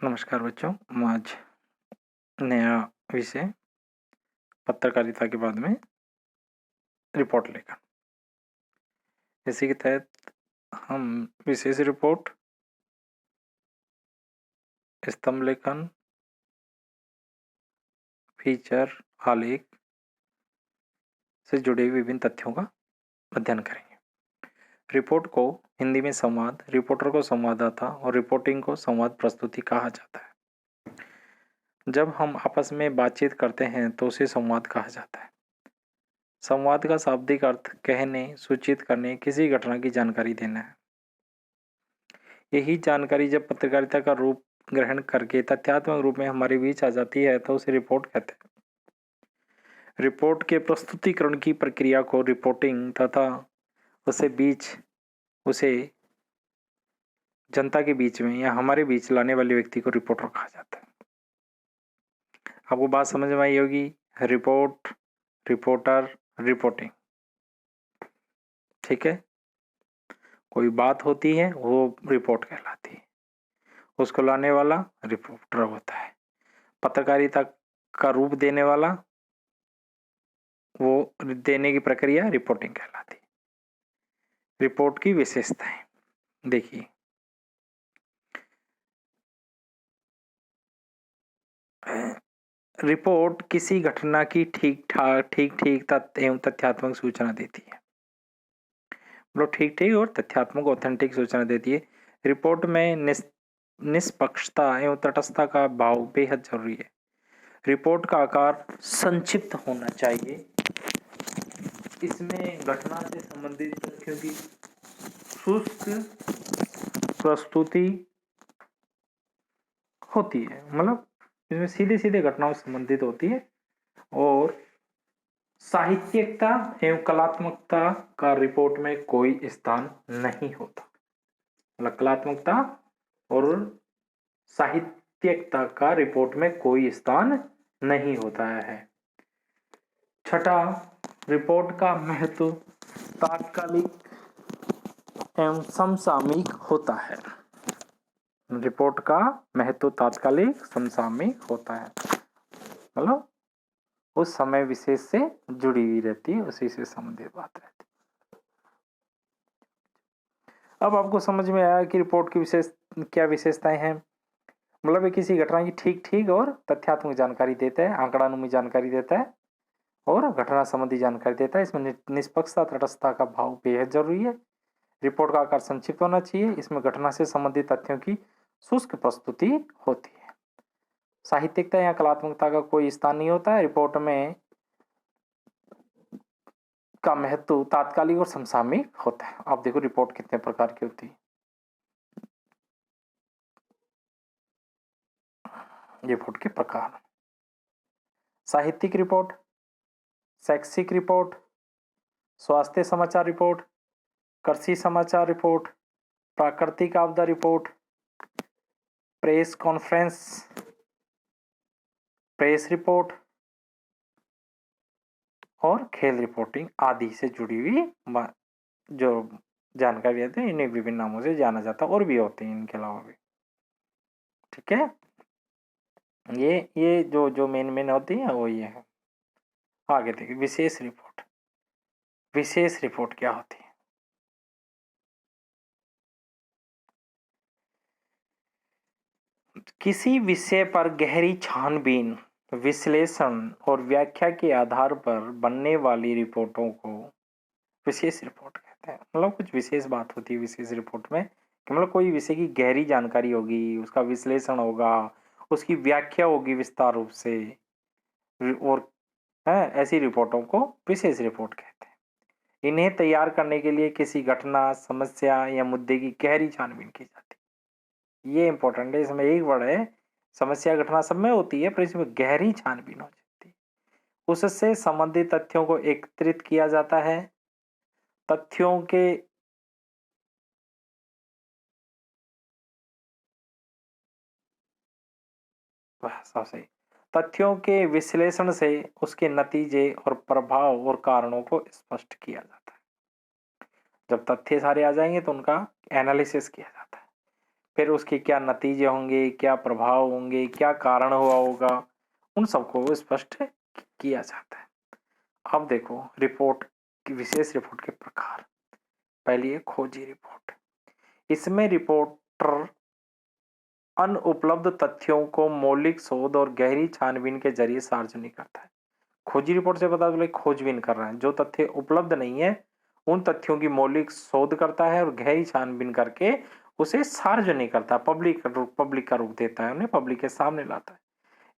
नमस्कार बच्चों, आज नया विषय पत्रकारिता के बाद में रिपोर्ट लेखन। इसी के तहत हम विशेष रिपोर्ट, स्तंभ लेखन, फीचर, आलेख से जुड़े विभिन्न तथ्यों का अध्ययन करेंगे। रिपोर्ट को हिंदी में संवाद, रिपोर्टर को संवाददाता और रिपोर्टिंग को संवाद प्रस्तुति कहा जाता है। जब हम आपस में बातचीत करते हैं तो उसे संवाद कहा जाता है। संवाद का शाब्दिक अर्थ कहने, सूचित करने, किसी घटना की जानकारी देना है। यही जानकारी जब पत्रकारिता का रूप ग्रहण करके तथ्यात्मक रूप में हमारे बीच आ जाती है तो उसे रिपोर्ट कहते हैं। रिपोर्ट के प्रस्तुतिकरण की प्रक्रिया को रिपोर्टिंग तथा उसे जनता के बीच में या हमारे बीच लाने वाले व्यक्ति को रिपोर्टर कहा जाता है। आपको बात समझ में आई होगी। Report, reporter, reporting. ठीक है। कोई बात होती है वो रिपोर्ट कहलाती है, उसको लाने वाला रिपोर्टर होता है। पत्रकारिता का रूप देने वाला, वो देने की प्रक्रिया रिपोर्टिंग कहलाती है। रिपोर्ट की विशेषताएं देखिए। रिपोर्ट किसी घटना की ठीक तथ्य एवं तथ्यात्मक सूचना देती है। मतलब ठीक और तथ्यात्मक ऑथेंटिक सूचना देती है। रिपोर्ट में निष्पक्षता एवं तटस्थता का भाव बेहद जरूरी है। रिपोर्ट का आकार संक्षिप्त होना चाहिए। इसमें घटना से संबंधित तथ्यों की शुष्क प्रस्तुति होती है। मतलब इसमें सीधे घटनाओं से संबंधित होती है। और साहित्यिकता एवं कलात्मकता का रिपोर्ट में कोई स्थान नहीं होता। मतलब कलात्मकता और साहित्यिकता का रिपोर्ट में कोई स्थान नहीं होता है। छठा, रिपोर्ट का महत्व तात्कालिक एवं समसामयिक होता है। रिपोर्ट का महत्व तात्कालिक समसामयिक होता है। मतलब उस समय विशेष से जुड़ी हुई रहती है, उसी से संबंधित बात रहती है। अब आपको समझ में आया कि रिपोर्ट की क्या विशेषताएं हैं। मतलब किसी घटना की ठीक और तथ्यात्मक जानकारी देता है, आंकड़ानुमी जानकारी देता है और घटना संबंधी जानकारी देता है। इसमें निष्पक्षता, तटस्थता का भाव बेहद जरूरी है। रिपोर्ट का आकार संक्षिप्त होना चाहिए। इसमें घटना से संबंधित तथ्यों की शुष्क प्रस्तुति होती है। साहित्यिकता या कलात्मकता का कोई स्थान नहीं होता है। रिपोर्ट में का महत्व तात्कालिक और समसामयिक होता है। आप देखो रिपोर्ट कितने प्रकार की होती है। रिपोर्ट के प्रकार: साहित्यिक रिपोर्ट, शैक्षिक रिपोर्ट, स्वास्थ्य समाचार रिपोर्ट, कृषि समाचार रिपोर्ट, प्राकृतिक आपदा report, press conference, press report और खेल रिपोर्टिंग आदि से जुड़ी हुई जो जानकारी देते हैं इन्हें विभिन्न नामों से जाना जाता है। और भी होते हैं इनके अलावा भी। ठीक है। ये जो मेन होती है वो ये है। आगे देखिए, विशेष रिपोर्ट। विशेष रिपोर्ट क्या होती है? किसी विषय पर गहरी छानबीन, विश्लेषण और व्याख्या के आधार पर बनने वाली रिपोर्टों को विशेष रिपोर्ट कहते हैं। मतलब कुछ विशेष बात होती है विशेष रिपोर्ट में कि मतलब कोई विषय की गहरी जानकारी होगी, उसका विश्लेषण होगा, उसकी व्याख्या होगी विस्तार रूप से, और ऐसी रिपोर्टों को विशेष रिपोर्ट कहते हैं। इन्हें तैयार करने के लिए किसी घटना, समस्या या मुद्दे की गहरी छानबीन की जाती है। ये इंपॉर्टेंट है। इसमें एक वर्ड है, समस्या घटना सब में होती है पर इसमें गहरी छानबीन हो जाती है। उससे संबंधित तथ्यों को एकत्रित किया जाता है। तथ्यों के विश्लेषण से उसके नतीजे और प्रभाव और कारणों को स्पष्ट किया जाता है। जब तथ्य सारे आ जाएंगे तो उनका एनालिसिस किया जाता है। फिर उसके क्या नतीजे होंगे, क्या प्रभाव होंगे, क्या कारण हुआ होगा, उन सबको स्पष्ट किया जाता है। अब देखो रिपोर्ट की, विशेष रिपोर्ट के प्रकार। पहली है खोजी रिपोर्ट। इसमें रिपोर्टर अनुपलब्ध तथ्यों को मौलिक शोध और गहरी छानबीन के जरिए सार्वजनिक करता है। खोजी रिपोर्ट से पता चला खोजबीन कर रहा है, जो तथ्य उपलब्ध नहीं है उन तथ्यों की मौलिक शोध करता है और गहरी छानबीन करके उसे सार्वजनिक करता है, पब्लिक का रूप देता है, उन्हें पब्लिक के सामने लाता है।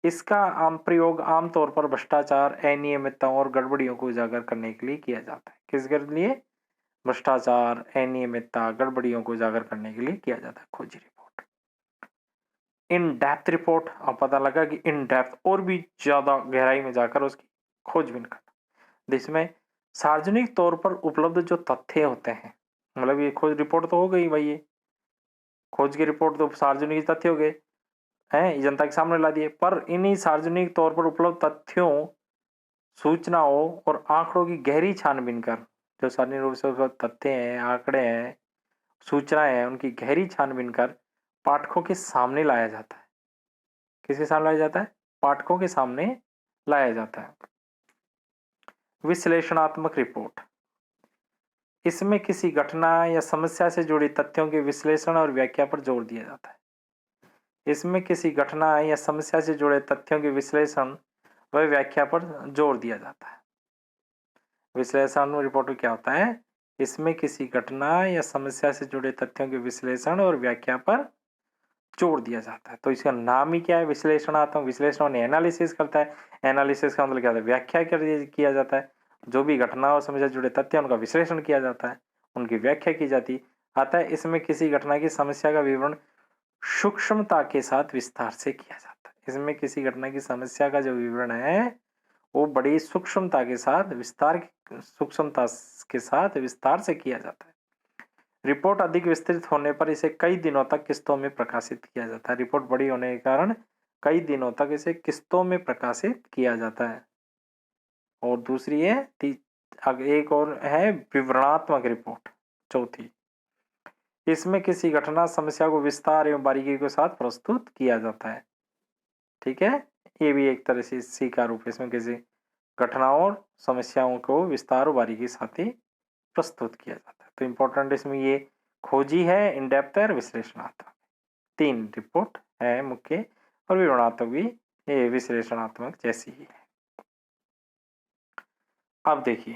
इसका आम प्रयोग आमतौर पर भ्रष्टाचार, अनियमितताओं और गड़बड़ियों को उजागर करने के लिए किया जाता है। किसके लिए? भ्रष्टाचार, अनियमितता, गड़बड़ियों को उजागर करने के लिए किया जाता है खोजी रिपोर्ट। इन डेप्थ रिपोर्ट, अब पता लगा कि इन डेप्थ और भी ज्यादा गहराई में जाकर उसकी खोजबीन करना, जिसमें सार्वजनिक तौर पर उपलब्ध जो तथ्य होते हैं, मतलब ये खोज रिपोर्ट तो हो गई भाई, ये खोज की रिपोर्ट तो सार्वजनिक तथ्य हो गए हैं, जनता के सामने ला दिए, पर इन्हीं सार्वजनिक तौर पर उपलब्ध तथ्यों, सूचनाओं और आंकड़ों की गहरी छानबीन कर, जो सार्वजनिक रूप से उपलब्ध तथ्य हैं, आंकड़े हैं, सूचनाएं हैं, उनकी गहरी छानबीन कर पाठकों के सामने लाया जाता है। किसके सामने लाया जाता है? पाठकों के सामने लाया जाता है। विश्लेषणात्मक रिपोर्ट। इसमें किसी घटना या समस्या से जुड़ी तथ्यों के विश्लेषण और व्याख्या पर जोर दिया जाता है। इसमें किसी घटना या समस्या से जुड़े तथ्यों के विश्लेषण व व्याख्या पर जोर दिया जाता है। विश्लेषण रिपोर्ट में क्या होता है? इसमें किसी घटना या समस्या से जुड़े तथ्यों के विश्लेषण और व्याख्या पर जोर दिया जाता है। तो इसका नाम ही क्या है? विश्लेषणात्मक। विश्लेषण एनालिसिस करता है, एनालिसिस का मतलब क्या होता है? व्याख्या किया जाता है। जो भी घटना और समस्या से जुड़े तथ्य उनका विश्लेषण किया जाता है, उनकी व्याख्या की जाती आता है। इसमें किसी घटना की समस्या का विवरण सूक्ष्मता के साथ विस्तार से किया जाता है। इसमें किसी घटना की समस्या का जो विवरण है वो बड़ी सूक्ष्मता के साथ विस्तार से किया जाता है। रिपोर्ट अधिक विस्तृत होने पर इसे कई दिनों तक किस्तों में प्रकाशित किया जाता है। रिपोर्ट बड़ी होने के कारण कई दिनों तक इसे किस्तों में प्रकाशित किया जाता है। और दूसरी है एक और है विवरणात्मक रिपोर्ट, चौथी। इसमें किसी घटना समस्या को विस्तार एवं बारीकी के साथ प्रस्तुत किया जाता है। ठीक है, ये भी एक तरह से इसी का रूप है। इसमें किसी घटनाओं और समस्याओं को विस्तार और बारीकी के साथ ही प्रस्तुत किया जाता है। तो इम्पोर्टेंट इसमें ये खोजी है, इन डेप्थ है और विश्लेषणात्मक, तीन रिपोर्ट है मुख्य, और विवरणात्मक भी ये विश्लेषणात्मक जैसी ही है। अब देखिए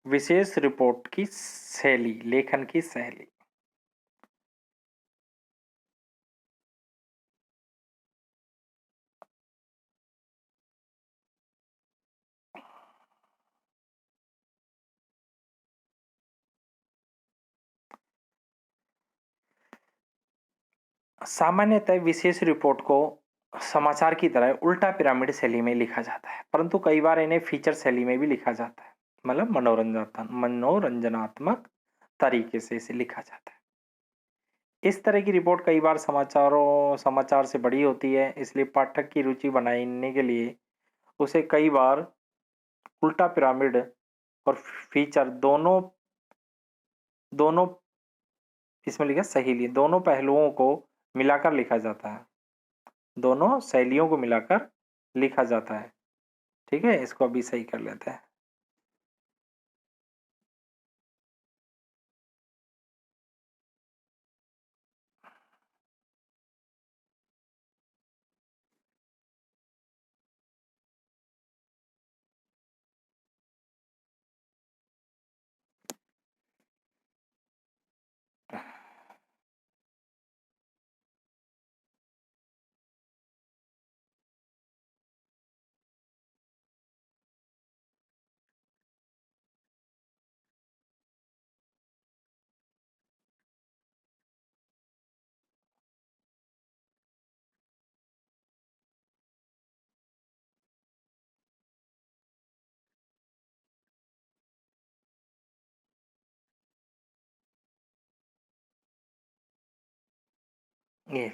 विशेष रिपोर्ट की शैली, लेखन की शैली। सामान्यतः विशेष रिपोर्ट को समाचार की तरह उल्टा पिरामिड शैली में लिखा जाता है, परंतु कई बार इन्हें फीचर शैली में भी लिखा जाता है, मतलब मनोरंजनात्मक तरीके से इसे लिखा जाता है। इस तरह की रिपोर्ट कई बार समाचार से बड़ी होती है, इसलिए पाठक की रुचि बनाने के लिए उसे कई बार उल्टा पिरामिड और फीचर दोनों दोनों इसमें लिखा सहेली, दोनों पहलुओं को मिलाकर लिखा जाता है, दोनों शैलियों को मिलाकर लिखा जाता है। ठीक है, इसको अभी सही कर लेते हैं। ये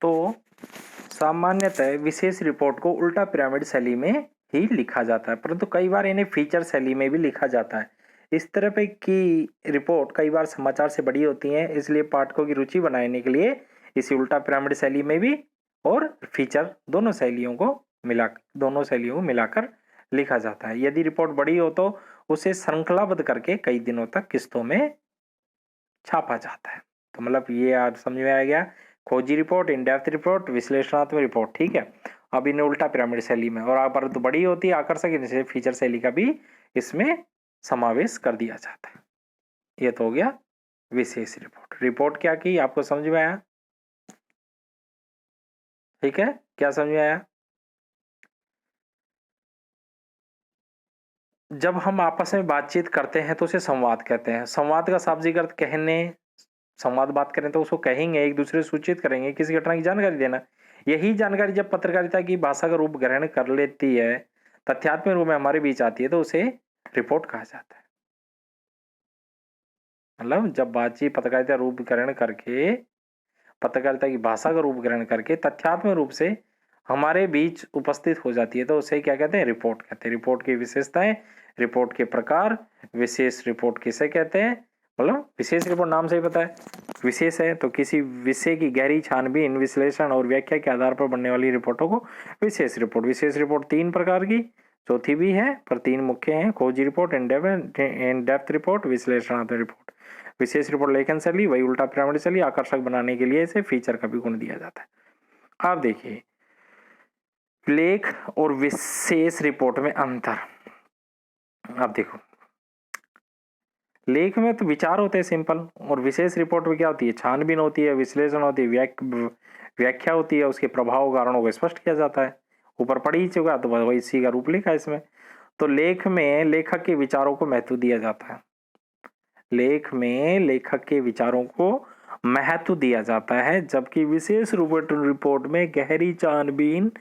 तो सामान्यतः विशेष रिपोर्ट को उल्टा पिरामिड शैली में ही लिखा जाता है, परंतु कई बार इन्हें फीचर शैली में भी लिखा जाता है। इस तरह पे की रिपोर्ट कई बार समाचार से बड़ी होती है, इसलिए पाठकों की रुचि बनाने के लिए इसे उल्टा पिरामिड शैली में भी और फीचर दोनों शैलियों को मिलाकर लिखा जाता है। यदि रिपोर्ट बड़ी हो तो उसे श्रृंखलाबद्ध करके कई दिनों तक किस्तों में छापा जाता है। तो मतलब ये आज समझ में आ गया, खोजी रिपोर्ट, इन डेप्थ रिपोर्ट, विश्लेषणात्मक रिपोर्ट, ठीक है। अब इन्हें उल्टा पिरामिड शैली में और पर तो बड़ी होती है आकर्षक, इनसे फीचर शैली का भी इसमें समावेश कर दिया जाता है। ये तो हो गया विशेष रिपोर्ट। रिपोर्ट क्या की आपको समझ में आया? ठीक है, क्या समझ में आया? जब हम आपस में बातचीत करते हैं तो उसे संवाद कहते हैं। संवाद का शाब्दिक अर्थ कहने, संवाद बात करें तो उसको कहेंगे, एक दूसरे से सूचित करेंगे, किसी घटना की जानकारी देना। यही जानकारी जब पत्रकारिता की भाषा का रूप ग्रहण कर लेती है, तथ्यात्मक रूप में हमारे बीच आती है, तो उसे रिपोर्ट कहा जाता है। मतलब जब बातचीत पत्रकारिता रूप ग्रहण करके, पत्रकारिता की भाषा का रूप ग्रहण करके तथ्यात्मक रूप से हमारे बीच उपस्थित हो जाती है, तो उसे क्या कहते हैं? रिपोर्ट कहते हैं। रिपोर्ट की विशेषताएं, रिपोर्ट के प्रकार, विशेष रिपोर्ट किसे कहते हैं? मतलब विशेष रिपोर्ट नाम से ही पता है विशेष है, तो किसी विषय की गहरी छानबीन, विश्लेषण और व्याख्या के आधार पर बनने वाली रिपोर्टों को विशेष रिपोर्ट। विशेष रिपोर्ट 3 प्रकार की, चौथी भी है पर 3 मुख्य हैं: खोजी रिपोर्ट, इन डेप्थ रिपोर्ट, विश्लेषणात्मक रिपोर्ट। विशेष रिपोर्ट लेखन शैली, वही उल्टा पिरामिड शैली, आकर्षक बनाने के लिए इसे फीचर का भी गुण दिया जाता है। आप देखिए लेख और विशेष रिपोर्ट में अंतर। आप देखो लेख में तो विचार होते हैं सिंपल, और विशेष रिपोर्ट में क्या होती है? छानबीन होती है, विश्लेषण होती है, व्याख्या होती है, उसके प्रभाव कारणों को स्पष्ट किया जाता है। ऊपर पढ़ ही चुका तो वही इसी का रूप लिखा है इसमें। तो लेख में लेखक के विचारों को महत्व दिया जाता है। लेख में लेखक के विचारों को महत्व दिया जाता है, जबकि विशेष रिपोर्ट में गहरी छानबीन,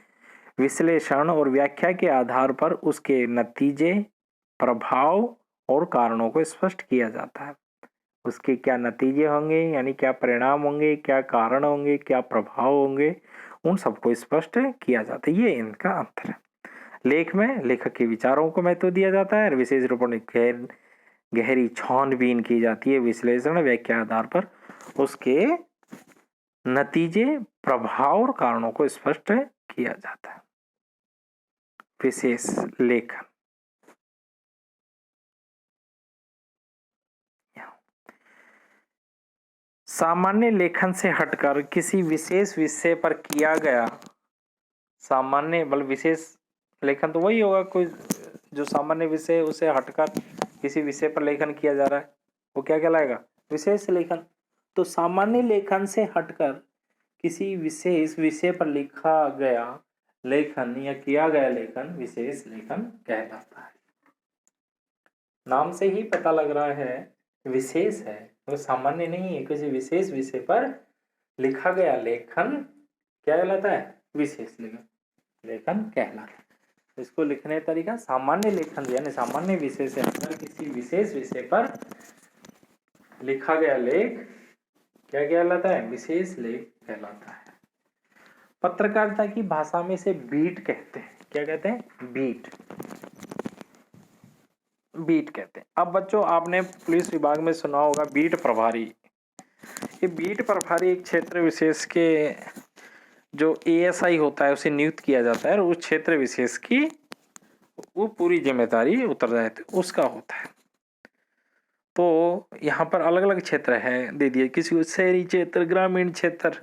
विश्लेषण और व्याख्या के आधार पर उसके नतीजे, प्रभाव और कारणों को स्पष्ट किया जाता है। उसके क्या नतीजे होंगे, यानी क्या परिणाम होंगे, क्या कारण होंगे, क्या प्रभाव होंगे, उन सबको स्पष्ट किया जाता है। ये इनका अंतर है। लेख में लेखक के विचारों को महत्व दिया जाता है और विशेष रूप में गहरी छानबीन की जाती है, विश्लेषण व्याख्या आधार पर उसके नतीजे, प्रभाव और कारणों को स्पष्ट किया जाता है। विशेष लेखन सामान्य लेखन से हटकर किसी विशेष विषय पर किया गया सामान्य, बल विशेष लेखन तो वही होगा कोई जो सामान्य विषय उसे हटकर किसी विषय पर लेखन किया जा रहा है, वो क्या कहलाएगा? विशेष लेखन। तो सामान्य लेखन से हटकर किसी विशेष विषय पर लिखा गया लेखन या किया गया लेखन विशेष लेखन कहलाता है। नाम से ही पता लग रहा है विशेष है, वो सामान्य नहीं है। किसी विशेष विषय पर लिखा गया लेखन क्या कहलाता है? विशेष लेखन कहलाता है। इसको लिखने का तरीका सामान्य लेखन, यानी सामान्य विषय से हटकर किसी विशेष विषय पर लिखा गया लेख क्या कहलाता है? विशेष लेख कहलाता है। पत्रकारिता की भाषा में इसे बीट कहते हैं। क्या कहते हैं? बीट कहते हैं। अब बच्चों आपने पुलिस विभाग में सुना होगा बीट प्रभारी। ये बीट प्रभारी एक क्षेत्र विशेष के जो एएसआई होता है उसे नियुक्त किया जाता है और उस क्षेत्र विशेष की वो पूरी जिम्मेदारी उत्तरदायित्व उसका होता है। तो यहाँ पर अलग अलग क्षेत्र है दे दिए, किसी को शहरी क्षेत्र, ग्रामीण क्षेत्र,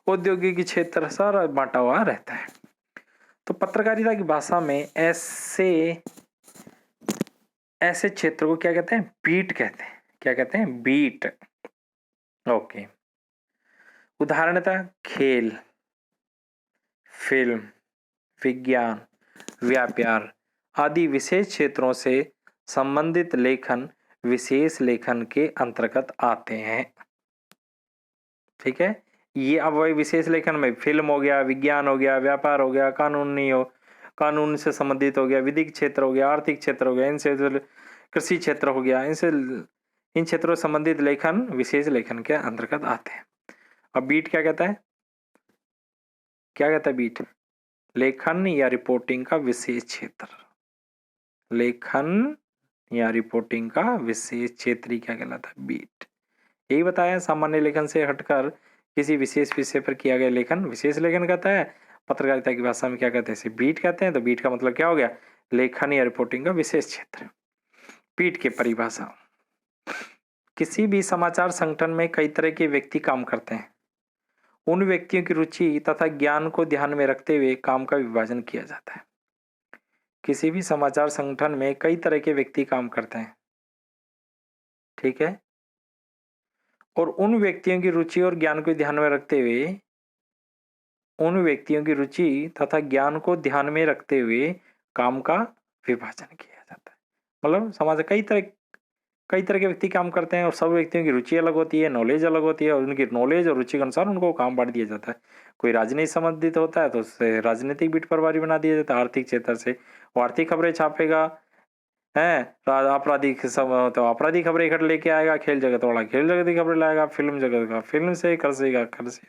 औद्योगिक क्षेत्र, सारा बांटा हुआ रहता है। तो पत्रकारिता की भाषा में ऐसे क्षेत्र को क्या कहते हैं? बीट कहते हैं। क्या कहते हैं? बीट। ओके। उदाहरणतः खेल, फिल्म, विज्ञान, व्यापार आदि विशेष क्षेत्रों से संबंधित लेखन विशेष लेखन के अंतर्गत आते हैं। ठीक है, ये अब वही विशेष लेखन में फिल्म हो गया, विज्ञान हो गया, व्यापार हो गया, कानून से संबंधित हो गया, विधिक क्षेत्र हो गया, आर्थिक क्षेत्र हो गया, इनसे कृषि क्षेत्र हो गया, इन क्षेत्रों से संबंधित लेखन विशेष लेखन के अंतर्गत आते हैं। अब बीट क्या कहता है? क्या कहता है बीट? लेखन या रिपोर्टिंग का विशेष क्षेत्र। लेखन या रिपोर्टिंग का विशेष क्षेत्र ही क्या कहलाता है? बीट। यही बताया, सामान्य लेखन से हटकर किसी विशेष विषय पर किया गया लेखन विशेष लेखन कहता है। पत्रकारिता की भाषा में क्या कहते हैं? इसे बीट कहते हैं। तो बीट का मतलब क्या हो गया? लेखन या रिपोर्टिंग का विशेष क्षेत्र। बीट की परिभाषा, किसी भी समाचार संगठन में कई तरह के व्यक्ति काम करते हैं। उन व्यक्तियों की रुचि तथा ज्ञान को ध्यान में रखते हुए काम का विभाजन किया जाता है। किसी भी समाचार संगठन में कई तरह के व्यक्ति काम करते हैं, ठीक है, और उन व्यक्तियों की रुचि और ज्ञान को ध्यान में रखते हुए काम का विभाजन किया जाता है। मतलब समाज कई तरह के व्यक्ति काम करते हैं और सब व्यक्तियों की रुचि अलग होती है, नॉलेज अलग होती है, और उनकी नॉलेज और रुचि के अनुसार उनको काम बांट दिया जाता है। कोई राजनीति संबंधित होता है तो उससे राजनीतिक बीट प्रभारी बना दिया जाता है। आर्थिक क्षेत्र से वो आर्थिक खबरें छापेगा, है, आपराधिक सब तो आपराधिक खबरें इकट्ठे लेके आएगा, खेल जगत वाला खेल जगत की खबरें लाएगा, फिल्म जगत का फिल्म से, कृषि का कृषि।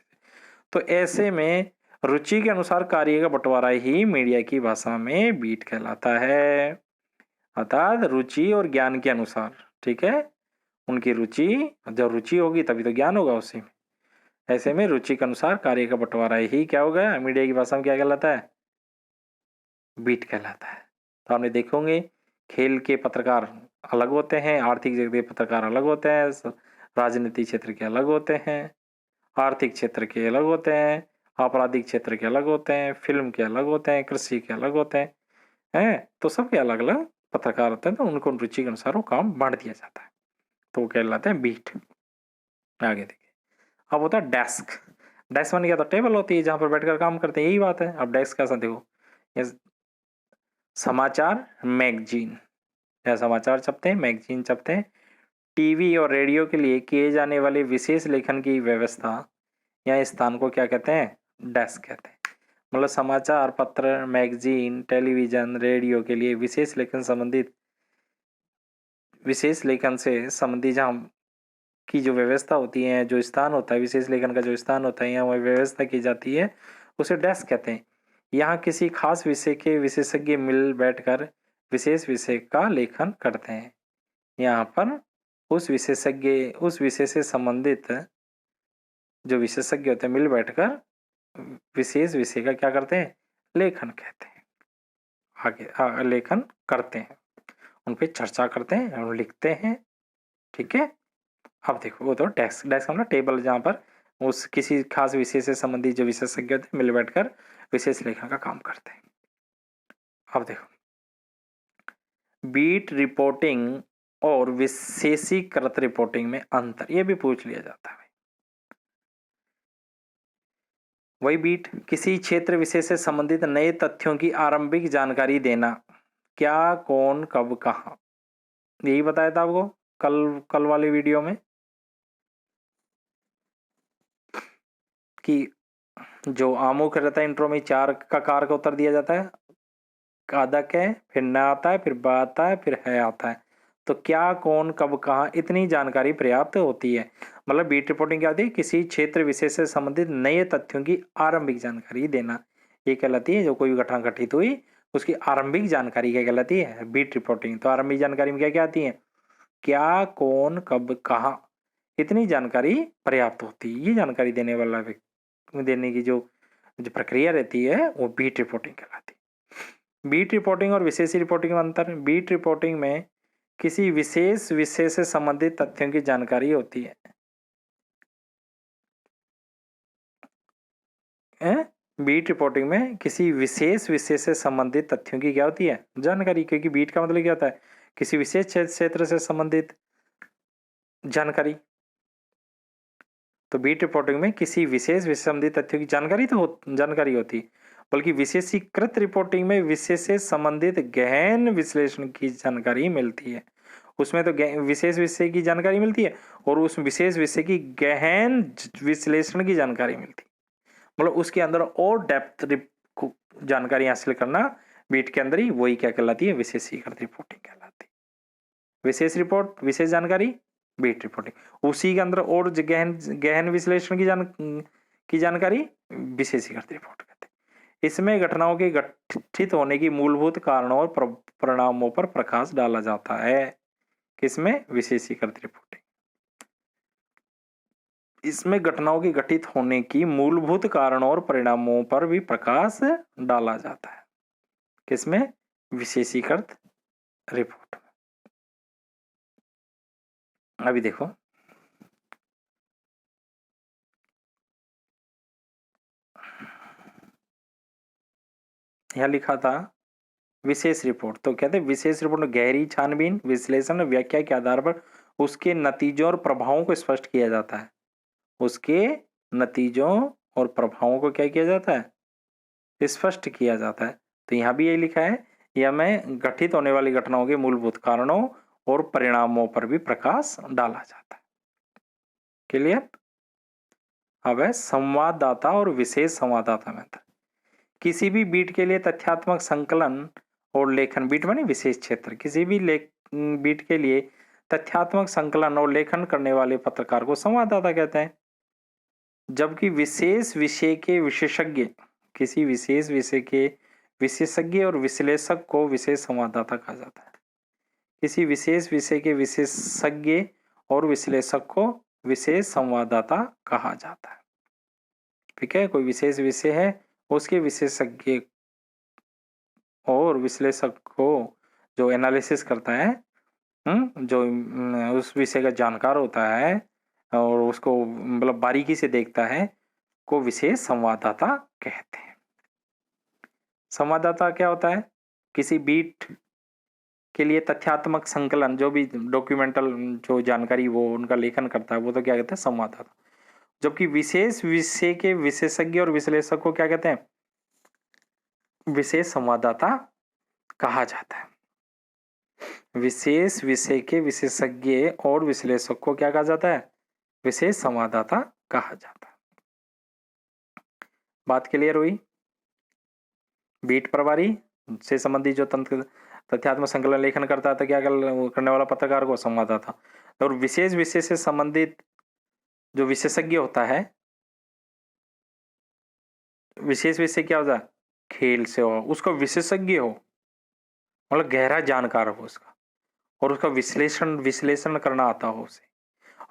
तो ऐसे में रुचि के अनुसार कार्य का बंटवारा ही मीडिया की भाषा में बीट कहलाता है। अर्थात रुचि और ज्ञान के अनुसार, ठीक है, उनकी रुचि, जब रुचि होगी तभी तो ज्ञान होगा उसी में। ऐसे में रुचि के अनुसार कार्य का बंटवारा ही क्या हो गया? मीडिया की भाषा में क्या कहलाता है? बीट कहलाता है। तो आपने देखोगे खेल के पत्रकार अलग होते हैं, आर्थिक जगत के पत्रकार अलग होते हैं, राजनीतिक क्षेत्र के अलग होते हैं, आर्थिक क्षेत्र के अलग होते हैं, आपराधिक क्षेत्र के अलग होते हैं, फिल्म के अलग होते हैं, कृषि के अलग होते हैं, तो सबके अलग अलग पत्रकार होते हैं। तो उनको रुचि के अनुसार वो काम बांट दिया जाता है, तो वो कहलाते हैं बीट। आगे देखिए, अब होता है डेस्क। डेस्क माने क्या? तो टेबल होती है जहां पर बैठकर काम करते हैं, यही बात है। अब डेस्क कैसा? देखो, समाचार मैगजीन या समाचार छपते हैं, मैगजीन छपते हैं, टीवी और रेडियो के लिए किए जाने वाले विशेष लेखन की व्यवस्था या स्थान को क्या कहते हैं? डेस्क कहते हैं। मतलब समाचार पत्र, मैगजीन, टेलीविजन, रेडियो के लिए विशेष लेखन से संबंधित जहाँ की जो व्यवस्था होती है, जो स्थान होता है, विशेष लेखन का जो स्थान होता है, यहाँ वह व्यवस्था की जाती है, उसे डेस्क कहते हैं। यहाँ किसी खास विषय के विशेषज्ञ मिल बैठकर विशेष विषय का लेखन करते हैं। यहाँ पर उस विषय से संबंधित जो विशेषज्ञ होते हैं मिल बैठकर विशेष विषय का क्या करते हैं? लेखन कहते हैं। आगे लेखन करते हैं, उन पे चर्चा करते हैं और लिखते हैं, ठीक है। अब देखो, वो तो डेस्क मतलब टेबल, जहाँ पर उस किसी खास विषय से संबंधित जो विशेषज्ञ होते हैं मिल बैठकर विशेष लेखन का काम करते हैं। अब देखो, बीट रिपोर्टिंग और विशेषीकृत रिपोर्टिंग में अंतर, ये भी पूछ लिया जाता है। वही बीट, किसी क्षेत्र विशेष से संबंधित नए तथ्यों की आरंभिक जानकारी देना। क्या, कौन, कब, कहाँ, यही बताया था आपको कल वाले वीडियो में कि जो आमुख रहता है इंट्रो में 4 का कार का उत्तर दिया जाता है। कादक है, फिर न आता है, फिर बा आता है, फिर है आता है। तो क्या, कौन, कब, कहाँ, इतनी जानकारी पर्याप्त होती है। मतलब बीट रिपोर्टिंग क्या होती है? किसी क्षेत्र विशेष से संबंधित नए तथ्यों की आरंभिक जानकारी देना, ये कहलाती है। जो कोई घटना घटित हुई उसकी आरंभिक जानकारी क्या कहलाती है? Beat reporting. तो आरंभिक जानकारी में क्या क्या आती है? क्या, कौन, कब, कहाँ, इतनी जानकारी पर्याप्त होती है। ये जानकारी देने की जो प्रक्रिया रहती है वो बीट रिपोर्टिंग कहलाती है। बीट रिपोर्टिंग और विशेष रिपोर्टिंग में अंतर। बीट रिपोर्टिंग में किसी विशेष विषय से संबंधित तथ्यों की जानकारी होती है। बीट रिपोर्टिंग में किसी विशेष विषय से संबंधित तथ्यों की क्या होती है? जानकारी। क्योंकि बीट का मतलब क्या होता है? किसी विशेष क्षेत्र से संबंधित जानकारी। तो बीट रिपोर्टिंग में किसी विशेष विषय संबंधित तथ्यों की जानकारी होती, बल्कि विशेषीकृत रिपोर्टिंग में विषय से संबंधित गहन विश्लेषण की जानकारी मिलती है। उसमें तो विशेष विषय की जानकारी मिलती है और उस विशेष विषय की गहन विश्लेषण की जानकारी मिलती है। मतलब उसके अंदर और डेप्थ जानकारी हासिल करना बीट के अंदर ही, वही क्या कहलाती है? विशेषीकृत रिपोर्टिंग कहलाती है। विशेष रिपोर्ट, विशेष जानकारी, बीट रिपोर्टिंग। उसी के अंदर और गहन विश्लेषण की जानकारी विशेषीकृत रिपोर्ट। इसमें घटनाओं के घटित होने की मूलभूत कारणों और परिणामों पर प्रकाश डाला जाता है। किसमें? विशेषीकृत रिपोर्टिंग। इसमें घटनाओं के घटित होने की मूलभूत कारणों और परिणामों पर भी प्रकाश डाला जाता है। किसमें? विशेषीकृत रिपोर्ट। अभी देखो, यहां लिखा था विशेष रिपोर्ट, तो कहते हैं विशेष रिपोर्ट में गहरी छानबीन, विश्लेषण, व्याख्या के आधार पर उसके नतीजों और प्रभावों को स्पष्ट किया जाता है। उसके नतीजों और प्रभावों को क्या किया जाता है? स्पष्ट किया जाता है। तो यहां भी यही लिखा है, यह में घटित होने वाली घटनाओं के मूलभूत कारणों और परिणामों पर भी प्रकाश डाला जाता है। क्लियर? अब है संवाददाता और विशेष संवाददाता में अंतर। किसी भी बीट के लिए तथ्यात्मक संकलन और लेखन, बीट माने विशेष क्षेत्र, किसी भी बीट के लिए तथ्यात्मक संकलन और लेखन करने वाले पत्रकार को संवाददाता कहते हैं। जबकि विशेष विषय के विशेषज्ञ, किसी विशेष विषय के विशेषज्ञ और विश्लेषक को विशेष संवाददाता कहा जाता है। किसी विशेष विषय के विशेषज्ञ और विश्लेषक को विशेष संवाददाता कहा जाता है। ठीक है, कोई विशेष विषय है, उसके विशेषज्ञ और विश्लेषक को जो एनालिसिस करता है, जो उस विषय का जानकार होता है और उसको मतलब बारीकी से देखता है, को विशेष संवाददाता कहते हैं। संवाददाता क्या होता है? किसी बीट के लिए तथ्यात्मक संकलन, जो भी डॉक्यूमेंटल जो जानकारी वो उनका लेखन करता है, वो तो क्या कहते हैं? संवाददाता। जबकि विशेष विषय के विशेषज्ञ और विश्लेषक को क्या कहते हैं? विशेष संवाददाता कहा जाता है। विशेष विषय के विशेषज्ञ और विश्लेषक को क्या कहा जाता है? विशेष संवाददाता कहा जाता है। बात क्लियर हुई? बीट प्रभारी से संबंधित जो तंत्र तथ्यात्मक संकलन लेखन करता है, तो क्या करने वाला पत्रकार को संवाददाता। और विशेष विषय से संबंधित जो विशेषज्ञ होता है, विशेष विषय क्या होता है? खेल से हो, उसका विशेषज्ञ हो, मतलब गहरा जानकार हो उसका, और उसका विश्लेषण करना आता हो उसे,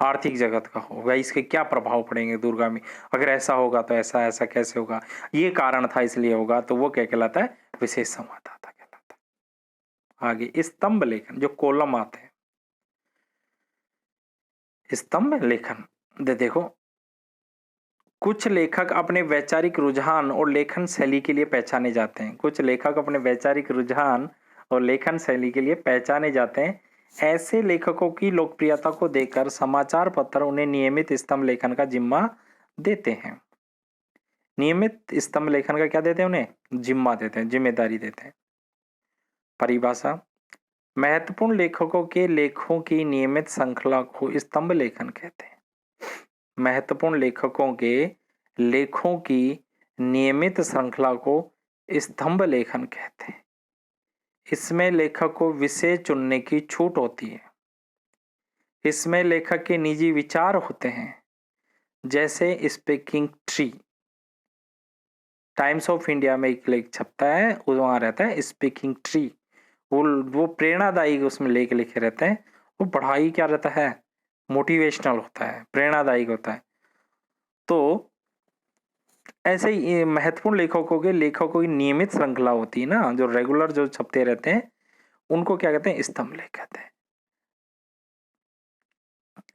आर्थिक जगत का हो, भाई इसके क्या प्रभाव पड़ेंगे दूरगामी, अगर ऐसा होगा तो ऐसा ऐसा कैसे होगा, ये कारण था इसलिए होगा, तो वो क्या कहलाता है? विशेष संवाददाता कहलाता है। आगे स्तंभ लेखन, जो कॉलम आते हैं, स्तंभ लेखन। देखो, कुछ लेखक अपने वैचारिक रुझान और लेखन शैली के लिए पहचाने जाते हैं। कुछ लेखक अपने वैचारिक रुझान और लेखन शैली के लिए पहचाने जाते हैं। ऐसे लेखकों की लोकप्रियता को देखकर समाचार पत्र उन्हें नियमित स्तंभ लेखन का जिम्मा देते हैं। नियमित स्तंभ लेखन का क्या देते हैं? उन्हें जिम्मा देते हैं, जिम्मेदारी देते हैं। परिभाषा: महत्वपूर्ण लेखकों के लेखों की नियमित श्रृंखला को स्तंभ लेखन कहते हैं। महत्वपूर्ण लेखकों के लेखों की नियमित श्रृंखला को स्तंभ लेखन कहते हैं। इसमें लेखक को विषय चुनने की छूट होती है। इसमें लेखक के निजी विचार होते हैं, जैसे speaking tree. Times of India में एक लेख छपता है, वहां रहता है स्पीकिंग ट्री। वो प्रेरणादायी उसमें लेख लिखे रहते हैं। वो पढ़ाई क्या रहता है? मोटिवेशनल होता है, प्रेरणादायी होता है। तो ऐसे ही महत्वपूर्ण लेखकों के लेखकों की नियमित श्रृंखला होती है ना, जो रेगुलर जो छपते रहते हैं, उनको क्या कहते हैं? स्तंभ लेख कहते हैं।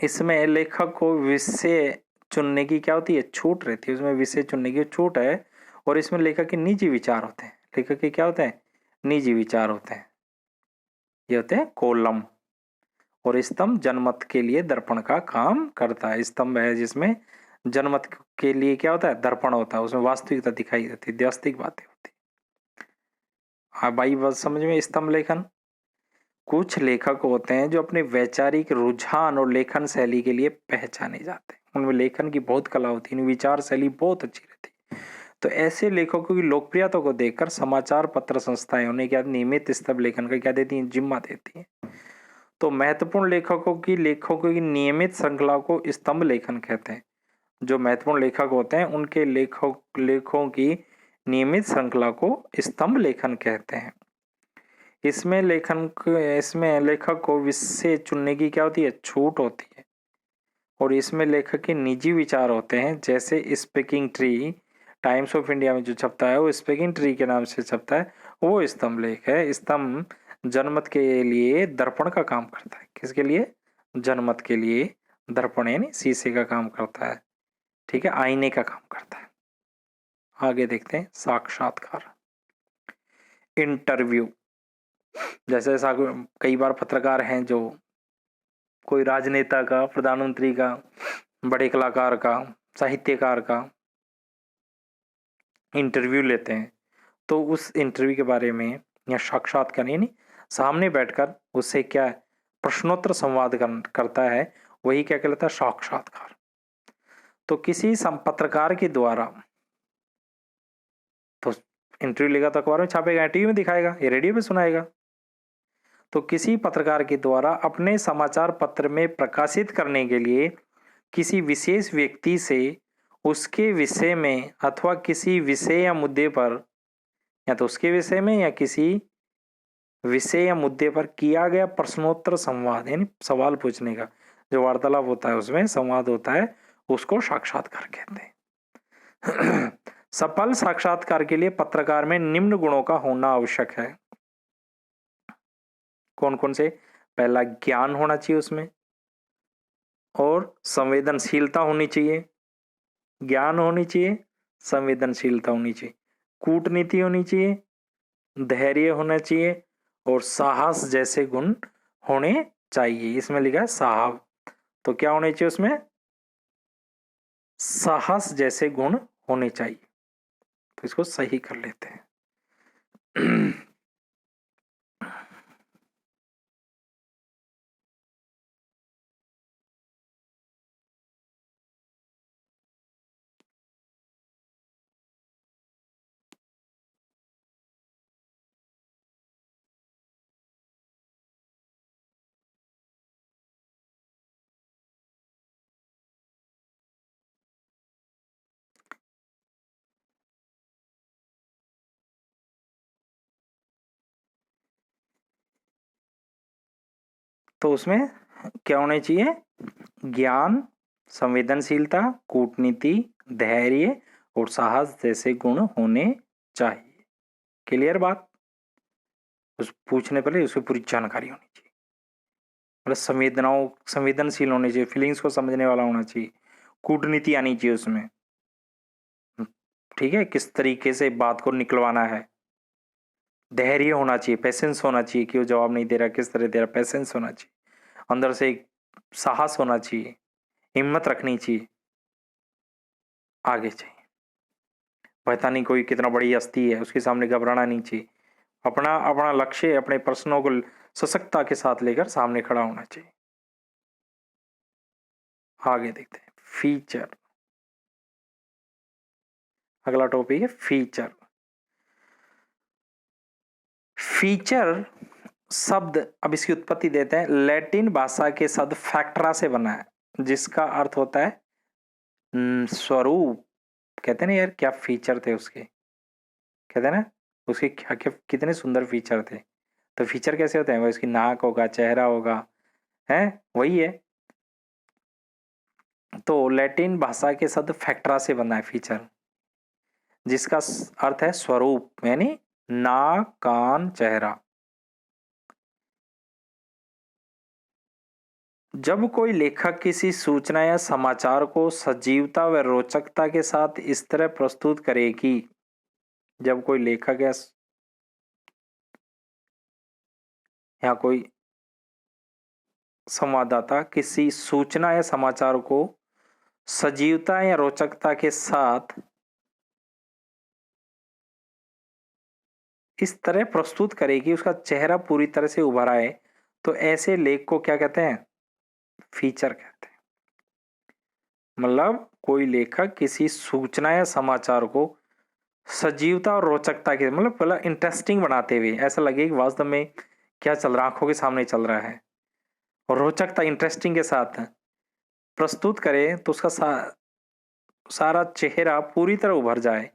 इसमें लेखक को विषय चुनने की क्या होती है? छूट रहती है। उसमें विषय चुनने की छूट है, और इसमें लेखक के निजी विचार होते हैं। लेखक के क्या होते हैं? निजी विचार होते हैं। ये होते हैं कॉलम। और स्तंभ जनमत के लिए दर्पण का काम करता है। स्तंभ है जिसमें जनमत के लिए क्या होता है? दर्पण होता है, उसमें वास्तविकता दिखाई देती है, वास्तविक बातें होती। हाँ भाई, बस समझ में स्तंभ लेखन। कुछ लेखक होते हैं जो अपने वैचारिक रुझान और लेखन शैली के लिए पहचाने जाते हैं। उनमें लेखन की बहुत कला होती है, विचार शैली बहुत अच्छी रहती है। तो ऐसे लेखकों की लोकप्रियता को देखकर समाचार पत्र संस्थाएं उन्हें क्या नियमित स्तंभ लेखन का क्या देती हैं? जिम्मा देती हैं। तो महत्वपूर्ण लेखकों की नियमित श्रृंखला को स्तंभ लेखन कहते हैं। जो महत्वपूर्ण लेखक होते हैं, उनके लेखों की नियमित श्रृंखला को स्तंभ लेखन कहते हैं। इसमें लेखक को विषय चुनने की क्या होती है, छूट होती है, और इसमें लेखक के निजी विचार होते हैं। जैसे speaking tree times of India में जो छपता है वो स्पीकिंग ट्री के नाम से छपता है, वो स्तंभ लेख है। स्तंभ जनमत के लिए दर्पण का काम करता है। किसके लिए? जनमत के लिए दर्पण यानी शीशे का काम करता है, ठीक है, आईने का काम करता है। आगे देखते हैं साक्षात्कार। इंटरव्यू, जैसे कई बार पत्रकार हैं जो कोई राजनेता का, प्रधानमंत्री का, बड़े कलाकार का, साहित्यकार का इंटरव्यू लेते हैं, तो उस इंटरव्यू के बारे में या साक्षात्कार यानी सामने बैठकर उससे क्या प्रश्नोत्तर संवाद करता है, वही क्या कहलाता है, साक्षात्कार। तो किसी पत्रकार के द्वारा, तो इंटरव्यू लेगा तो अखबार में छापेगा, टीवी में दिखाएगा, या रेडियो पे सुनाएगा। तो किसी पत्रकार के द्वारा अपने समाचार पत्र में प्रकाशित करने के लिए किसी विशेष व्यक्ति से उसके विषय में अथवा किसी विषय या मुद्दे पर, या तो उसके विषय में या किसी विषय या मुद्दे पर किया गया प्रश्नोत्तर संवाद यानी सवाल पूछने का जो वार्तालाप होता है, उसमें संवाद होता है, उसको साक्षात्कार कहते हैं। सफल साक्षात्कार के लिए पत्रकार में निम्न गुणों का होना आवश्यक है। कौन कौन से? पहला, ज्ञान होना चाहिए उसमें, और संवेदनशीलता होनी चाहिए। ज्ञान होनी चाहिए, संवेदनशीलता होनी चाहिए, कूटनीति होनी चाहिए, धैर्य होना चाहिए, और साहस जैसे गुण होने चाहिए। इसमें लिखा है साहस, तो क्या होने चाहिए उसमें? साहस जैसे गुण होने चाहिए। तो इसको सही कर लेते हैं। तो उसमें क्या होने चाहिए? ज्ञान, संवेदनशीलता, कूटनीति, धैर्य और साहस जैसे गुण होने चाहिए। क्लियर बात? उस पूछने पहले उसकी पूरी जानकारी होनी चाहिए, मतलब संवेदनशील होने चाहिए, फीलिंग्स को समझने वाला होना चाहिए, कूटनीति आनी चाहिए उसमें, ठीक है, किस तरीके से बात को निकलवाना है, धैर्य होना चाहिए, पेशेंस होना चाहिए कि वो जवाब नहीं दे रहा, किस तरह दे रहा, पेशेंस होना चाहिए, अंदर से एक साहस होना चाहिए, हिम्मत रखनी चाहिए, आगे चाहिए। पता नहीं कोई कितना बड़ी हस्ती है, उसके सामने घबराना नहीं चाहिए, अपना अपना लक्ष्य, अपने प्रश्नों को सशक्तता के साथ लेकर सामने खड़ा होना चाहिए। आगे देखते हैं फीचर। अगला टॉपिक है फीचर। फीचर शब्द, अब इसकी उत्पत्ति देते हैं, लैटिन भाषा के शब्द फैक्टरा से बना है, जिसका अर्थ होता है स्वरूप। कहते हैं ना यार, क्या फीचर थे उसके, कहते हैं ना उसके क्या क्या कितने सुंदर फीचर थे। तो फीचर कैसे होते हैं? वो इसकी नाक होगा, चेहरा होगा, है वही है। तो लैटिन भाषा के शब्द फैक्टरा से बना है फीचर, जिसका अर्थ है स्वरूप, यानी नाक, कान, चेहरा। जब कोई लेखक किसी सूचना या समाचार को सजीवता व रोचकता के साथ इस तरह प्रस्तुत करे कि, जब कोई लेखक या कोई संवाददाता किसी सूचना या समाचार को सजीवता या रोचकता के साथ इस तरह प्रस्तुत करेगी, उसका चेहरा पूरी तरह से उभर आए, तो ऐसे लेख को क्या कहते हैं? फीचर कहते हैं। मतलब कोई लेखक किसी सूचना या समाचार को सजीवता और रोचकता के, मतलब पहला इंटरेस्टिंग बनाते हुए, ऐसा लगे कि वास्तव में क्या चल रहा, आंखों के सामने चल रहा है, और रोचकता, इंटरेस्टिंग के साथ प्रस्तुत करे, तो उसका सारा चेहरा पूरी तरह उभर जाए,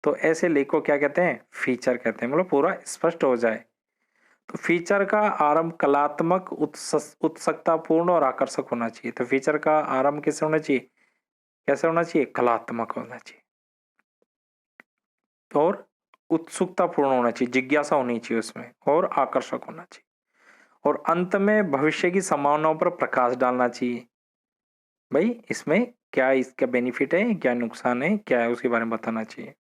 तो ऐसे लेख को क्या कहते हैं? फीचर कहते हैं। मतलब पूरा स्पष्ट हो जाए। तो फीचर का आरंभ कलात्मक, उत्सुकतापूर्ण और आकर्षक होना चाहिए। तो फीचर का आरंभ कैसे होना चाहिए? कैसे होना चाहिए? कलात्मक होना चाहिए और उत्सुकतापूर्ण होना चाहिए, जिज्ञासा होनी चाहिए उसमें, और आकर्षक होना चाहिए, और अंत में भविष्य की संभावनाओं पर प्रकाश डालना चाहिए। भाई इसमें क्या इसका बेनिफिट है, क्या नुकसान है, क्या है, उसके बारे में बताना चाहिए।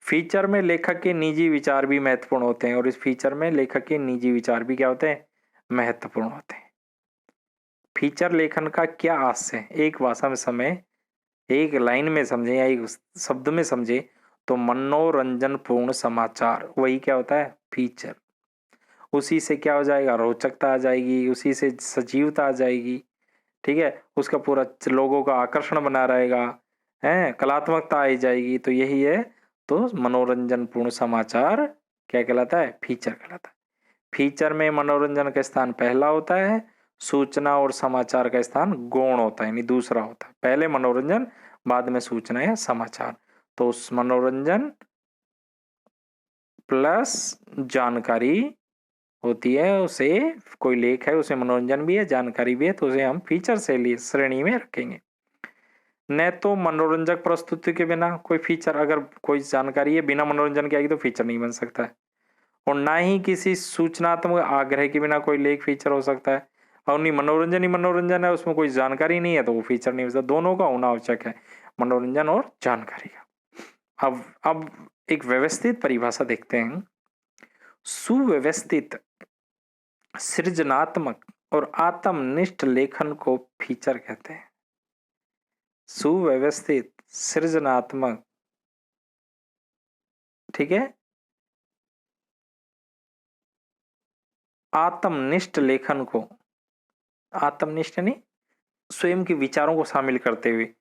फीचर में लेखक के निजी विचार भी महत्वपूर्ण होते हैं, और इस फीचर में लेखक के निजी विचार भी क्या होते हैं? महत्वपूर्ण होते हैं। फीचर लेखन का क्या आशय है? एक भाषा में समय, एक लाइन में समझे या एक शब्द में समझे तो मनोरंजन पूर्ण समाचार, वही क्या होता है? फीचर। उसी से क्या हो जाएगा? रोचकता आ जाएगी, उसी से सजीवता आ जाएगी। ठीक है, उसका पूरा लोगों का आकर्षण बना रहेगा, है, कलात्मकता आई जाएगी। तो यही है। तो मनोरंजन पूर्ण समाचार क्या कहलाता है? फीचर कहलाता है। फीचर में मनोरंजन का स्थान पहला होता है, सूचना और समाचार का स्थान गौण होता है, यानी दूसरा होता है। पहले मनोरंजन, बाद में सूचना या समाचार। तो उस मनोरंजन प्लस जानकारी होती है, उसे कोई लेख है, उसे मनोरंजन भी है, जानकारी भी है, तो उसे हम फीचर से लिए श्रेणी में रखेंगे। न तो मनोरंजक प्रस्तुति के बिना कोई फीचर, अगर कोई जानकारी है बिना मनोरंजन के आएगी तो फीचर नहीं बन सकता है, और ना ही किसी सूचनात्मक आग्रह के बिना कोई लेख फीचर हो सकता है। और नहीं, मनोरंजन ही मनोरंजन है, उसमें कोई जानकारी नहीं है तो वो फीचर नहीं हो सकता। दोनों का होना आवश्यक है, मनोरंजन और जानकारी का। अब एक व्यवस्थित परिभाषा देखते हैं। सुव्यवस्थित, सृजनात्मक और आत्मनिष्ठ लेखन को फीचर कहते हैं। सुव्यवस्थित, सृजनात्मक, ठीक है, आत्मनिष्ठ लेखन को, आत्मनिष्ठ नहीं, स्वयं के विचारों को शामिल करते हुए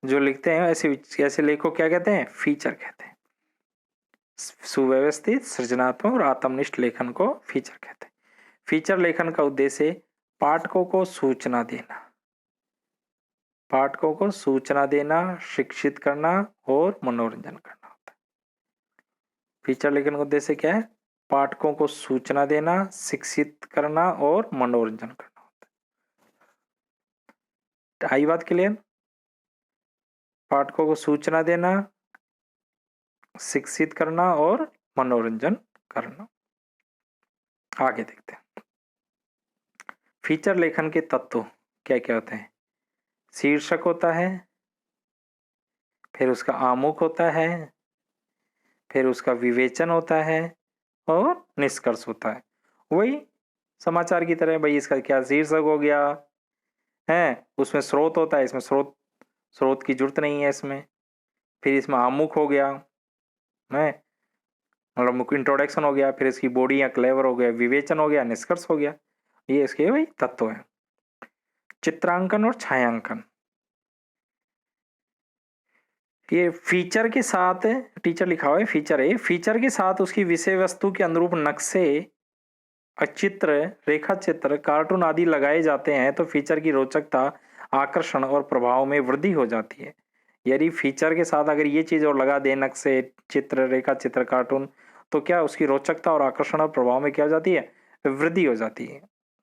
जो लिखते हैं, ऐसे ऐसे लेख को क्या कहते हैं? फीचर कहते हैं। सुव्यवस्थित, सृजनात्मक और आत्मनिष्ठ लेखन को फीचर कहते हैं। फीचर लेखन का उद्देश्य पाठकों को सूचना देना, पाठकों को सूचना देना, शिक्षित करना और मनोरंजन करना होता है। फीचर लेखन का उद्देश्य क्या है? पाठकों को सूचना देना, शिक्षित करना और मनोरंजन करना होता है। आई बात क्लियर? पाठकों को सूचना देना, शिक्षित करना और मनोरंजन करना। आगे देखते हैं। फीचर लेखन के तत्व क्या क्या होते हैं? शीर्षक होता है, फिर उसका आमुख होता है, फिर उसका विवेचन होता है और निष्कर्ष होता है। वही समाचार की तरह, भाई इसका क्या शीर्षक हो गया है, उसमें स्रोत होता है, इसमें स्रोत की जरूरत नहीं है इसमें। फिर इसमें आमुख हो गया है, मतलब इंट्रोडक्शन हो गया, फिर इसकी बॉडी या क्लेवर हो गया, विवेचन हो गया, निष्कर्ष हो गया। ये इसके भाई तत्व है। चित्रांकन और छायांकन, ये फीचर के साथ, टीचर लिखा हुआ है फीचर है, फीचर के साथ उसकी विषय वस्तु के अनुरूप नक्शे, चित्र, रेखा चित्र, कार्टून आदि लगाए जाते हैं तो फीचर की रोचकता, आकर्षण और प्रभाव में वृद्धि हो जाती है। यदि फीचर के साथ अगर ये चीज और लगा दे, नक्शे, चित्र, रेखा चित्र, कार्टून, तो क्या उसकी रोचकता और आकर्षण और प्रभाव में क्या हो जाती है? वृद्धि हो जाती है।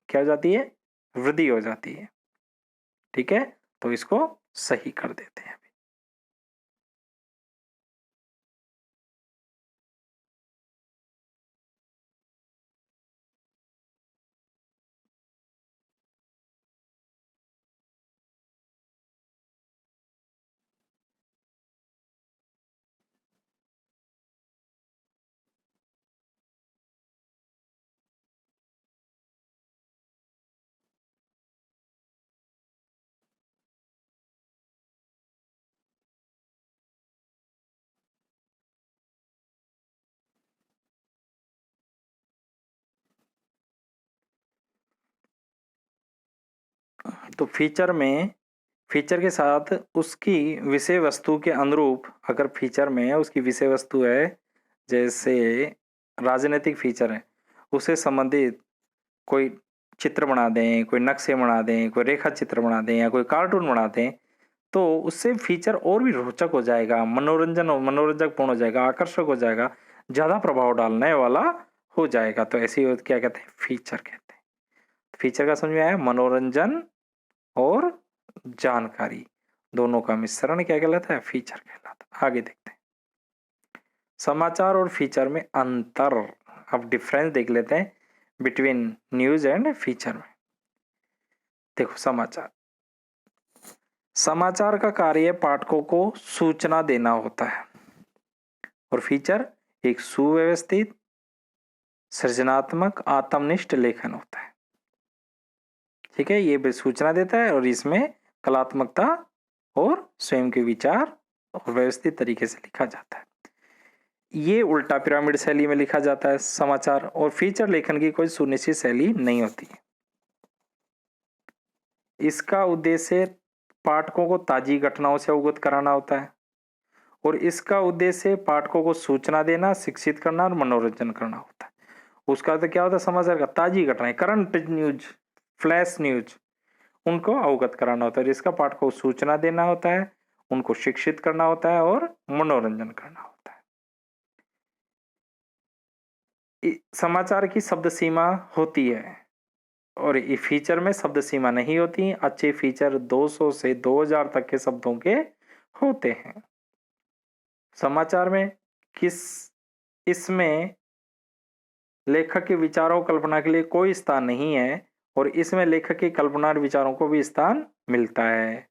क्या हो जाती है? वृद्धि हो जाती है। ठीक है, तो इसको सही कर देते हैं। तो फीचर के साथ उसकी विषय वस्तु के अनुरूप, अगर फीचर में उसकी विषय वस्तु है, जैसे राजनीतिक फीचर है, उससे संबंधित कोई चित्र बना दें, कोई नक्शे बना दें, कोई रेखा चित्र बना दें या कोई कार्टून बना दें, तो उससे फीचर और भी रोचक हो जाएगा, मनोरंजकपूर्ण हो जाएगा, आकर्षक हो जाएगा, ज्यादा प्रभाव डालने वाला हो जाएगा। तो ऐसे ही क्या कहते हैं, फीचर कहते हैं। फीचर का समझ में आया, मनोरंजन और जानकारी दोनों का मिश्रण क्या कहलाता है, फीचर कहलाता है। आगे देखते हैं समाचार और फीचर में अंतर। अब डिफरेंस देख लेते हैं बिटवीन न्यूज एंड फीचर में। देखो समाचार का कार्य पाठकों को सूचना देना होता है और फीचर एक सुव्यवस्थित, सृजनात्मक, आत्मनिष्ठ लेखन होता है। ठीक है, ये भी सूचना देता है और इसमें कलात्मकता और स्वयं के विचार और व्यवस्थित तरीके से लिखा जाता है। ये उल्टा पिरामिड शैली में लिखा जाता है समाचार, और फीचर लेखन की कोई सुनिश्चित शैली नहीं होती। इसका उद्देश्य पाठकों को ताजी घटनाओं से अवगत कराना होता है और इसका उद्देश्य पाठकों को सूचना देना, शिक्षित करना और मनोरंजन करना होता है। उसका तो क्या होता है, समाचार का ताजी घटनाएं, करंट न्यूज, फ्लैश न्यूज, उनको अवगत कराना होता है। इसका पाठकों को सूचना देना होता है, उनको शिक्षित करना होता है और मनोरंजन करना होता है। समाचार की शब्द सीमा होती है और ये फीचर में शब्द सीमा नहीं होती। अच्छे फीचर 200 से 2000 तक के शब्दों के होते हैं। समाचार में इसमें लेखक के विचारों कल्पना के लिए कोई स्थान नहीं है और इसमें लेखक की कल्पना और विचारों को भी स्थान मिलता है।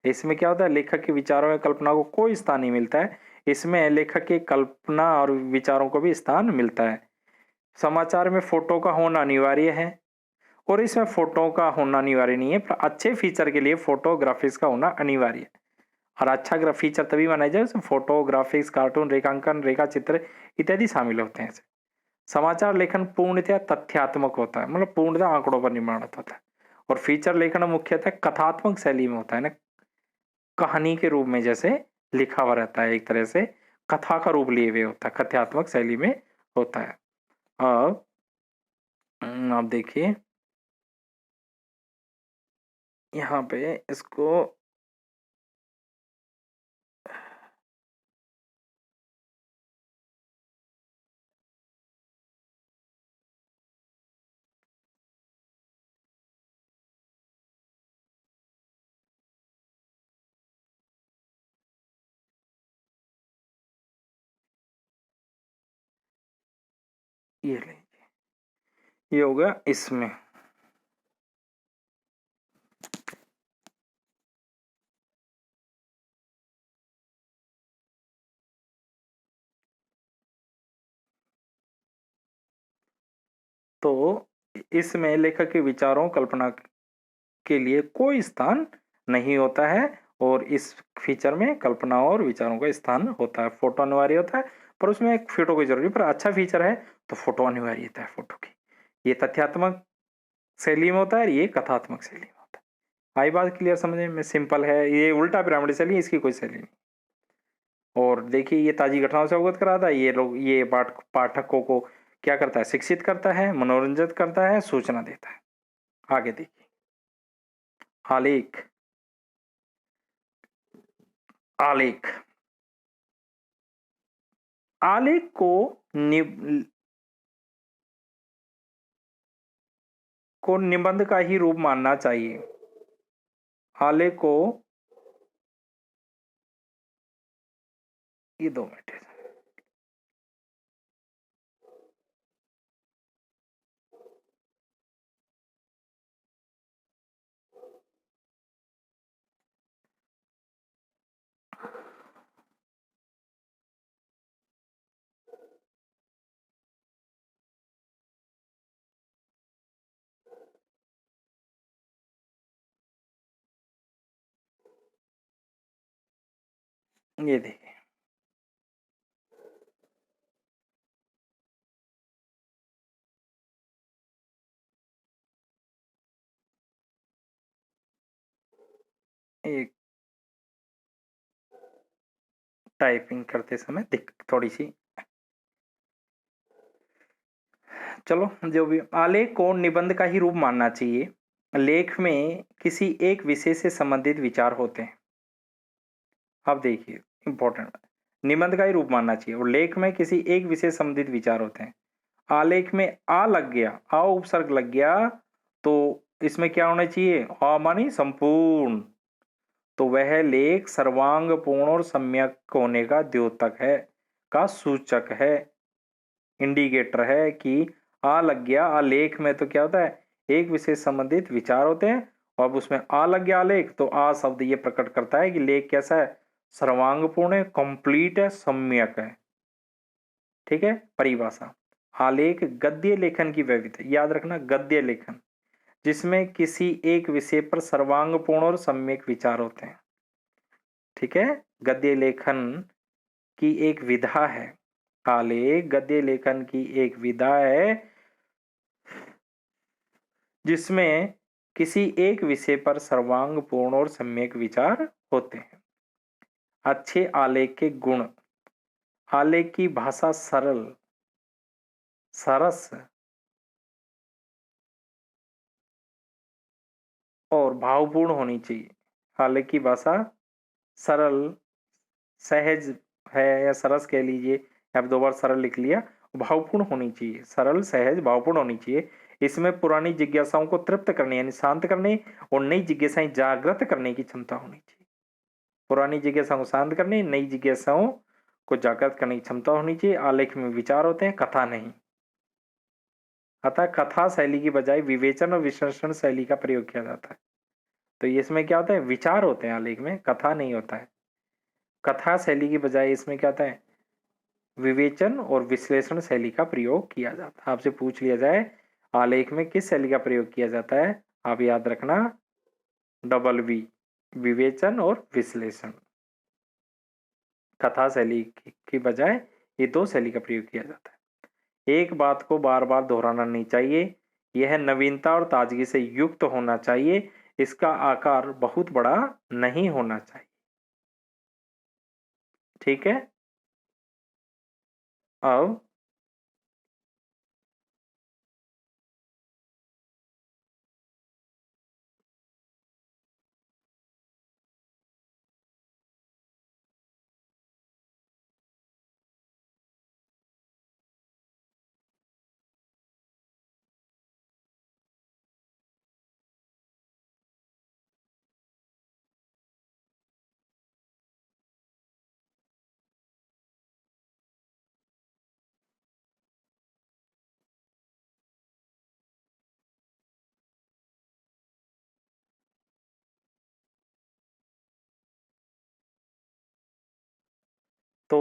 इसमें क्या होता है, लेखक के विचारों या कल्पना को कोई स्थान नहीं मिलता है, इसमें लेखक की कल्पना और विचारों को भी स्थान मिलता है। समाचार में फोटो का होना अनिवार्य है और इसमें फोटो का होना अनिवार्य नहीं है, पर अच्छे फीचर के लिए फोटोग्राफिक्स का होना अनिवार्य है। और अच्छा फीचर तभी माना जाए उसमें फोटोग्राफिक्स, कार्टून, रेखांकन, रेखा चित्र इत्यादि शामिल होते हैं। समाचार लेखन पूर्णतः तथ्यात्मक होता है, मतलब पूर्णतः आंकड़ों पर निर्माणित होता है, और फीचर लेखन मुख्यतः कथात्मक शैली में होता है ना, कहानी के रूप में जैसे लिखा हुआ रहता है, एक तरह से कथा का रूप लिए हुए होता है, कथात्मक शैली में होता है। अब आप देखिए यहाँ पे इसको ये लीजिए, ये होगा इसमें। तो इसमें लेखक के विचारों, कल्पना के लिए कोई स्थान नहीं होता है और इस फीचर में कल्पना और विचारों का स्थान होता है। फोटो अनिवार्य होता है पर उसमें एक फोटो की जरूरत, पर अच्छा फीचर है तो फोटो अनिवार्य होता है फोटो की। ये तथ्यात्मक शैली में होता है, ये कथात्मक शैली में होता है। आई बात क्लियर, समझने में सिंपल है। ये उल्टा पिरामिड शैली, इसकी कोई शैली नहीं। और देखिए ये ताजी घटनाओं से अवगत कराता है, ये लोग, ये पाठकों को क्या करता है, शिक्षित करता है, मनोरंजित करता है, सूचना देता है। आगे देखिए आलेख। आलेख आलेख को निबंध का ही रूप मानना चाहिए। आलेख को, ये 2 मिनट, ये देखिए एक टाइपिंग करते समय थोड़ी सी, चलो जो भी। आलेख को निबंध का ही रूप मानना चाहिए। लेख में किसी एक विषय से संबंधित विचार होते हैं अब देखिए इंपॉर्टेंट, निबंध का ही रूप मानना चाहिए और लेख में किसी एक विषय संबंधित विचार होते हैं। आलेख में आ लग गया, आ उपसर्ग लग गया, तो इसमें क्या होना चाहिए, आ मानी संपूर्ण, तो वह लेख सर्वांग पूर्ण और सम्यक होने का द्योतक है, का सूचक है, इंडिकेटर है कि आ लग गया। आलेख में तो क्या होता है, एक विषय संबंधित विचार होते हैं और अब उसमें आ लग गया आलेख, तो आ शब्द ये प्रकट करता है कि लेख कैसा है, सर्वांगपूर्ण है, कंप्लीट है, सम्यक है। ठीक है। परिभाषा, आलेख गद्य लेखन की वैविधता, याद रखना गद्य लेखन जिसमें किसी एक विषय पर सर्वांगपूर्ण और सम्यक विचार होते हैं। ठीक है। गद्य लेखन की एक विधा है, आलेख गद्य लेखन की एक विधा है जिसमें किसी एक विषय पर सर्वांगपूर्ण और सम्यक विचार होते हैं। अच्छे आलेख के गुण, आलेख की भाषा सरल, सरस और भावपूर्ण होनी चाहिए। आलेख की भाषा सरल, सहज है या सरस कह लीजिए, आप दो बार सरल लिख लिया, भावपूर्ण होनी चाहिए, सरल सहज भावपूर्ण होनी चाहिए। इसमें पुरानी जिज्ञासाओं को तृप्त करने यानी शांत करने और नई जिज्ञासाएं जागृत करने की क्षमता होनी चाहिए। पुरानी जिज्ञासाओं को शांत करने, नई जिज्ञासाओं को जागृत करने की क्षमता होनी चाहिए। आलेख में विचार होते हैं, कथा नहीं। अतः कथा शैली की बजाय विवेचन और विश्लेषण शैली का प्रयोग किया जाता है। तो इसमें क्या होता है, विचार होते हैं आलेख में, कथा नहीं होता है। कथा शैली की बजाय इसमें क्या होता है, विवेचन और विश्लेषण शैली का प्रयोग किया जाता है। आपसे पूछ लिया जाए आलेख में किस शैली का प्रयोग किया जाता है, आप याद रखना डबल वी, विवेचन और विश्लेषण। कथा शैली की बजाय ये दो शैली का प्रयोग किया जाता है। एक बात को बार बार दोहराना नहीं चाहिए, यह नवीनता और ताजगी से युक्त होना चाहिए, इसका आकार बहुत बड़ा नहीं होना चाहिए। ठीक है। अब तो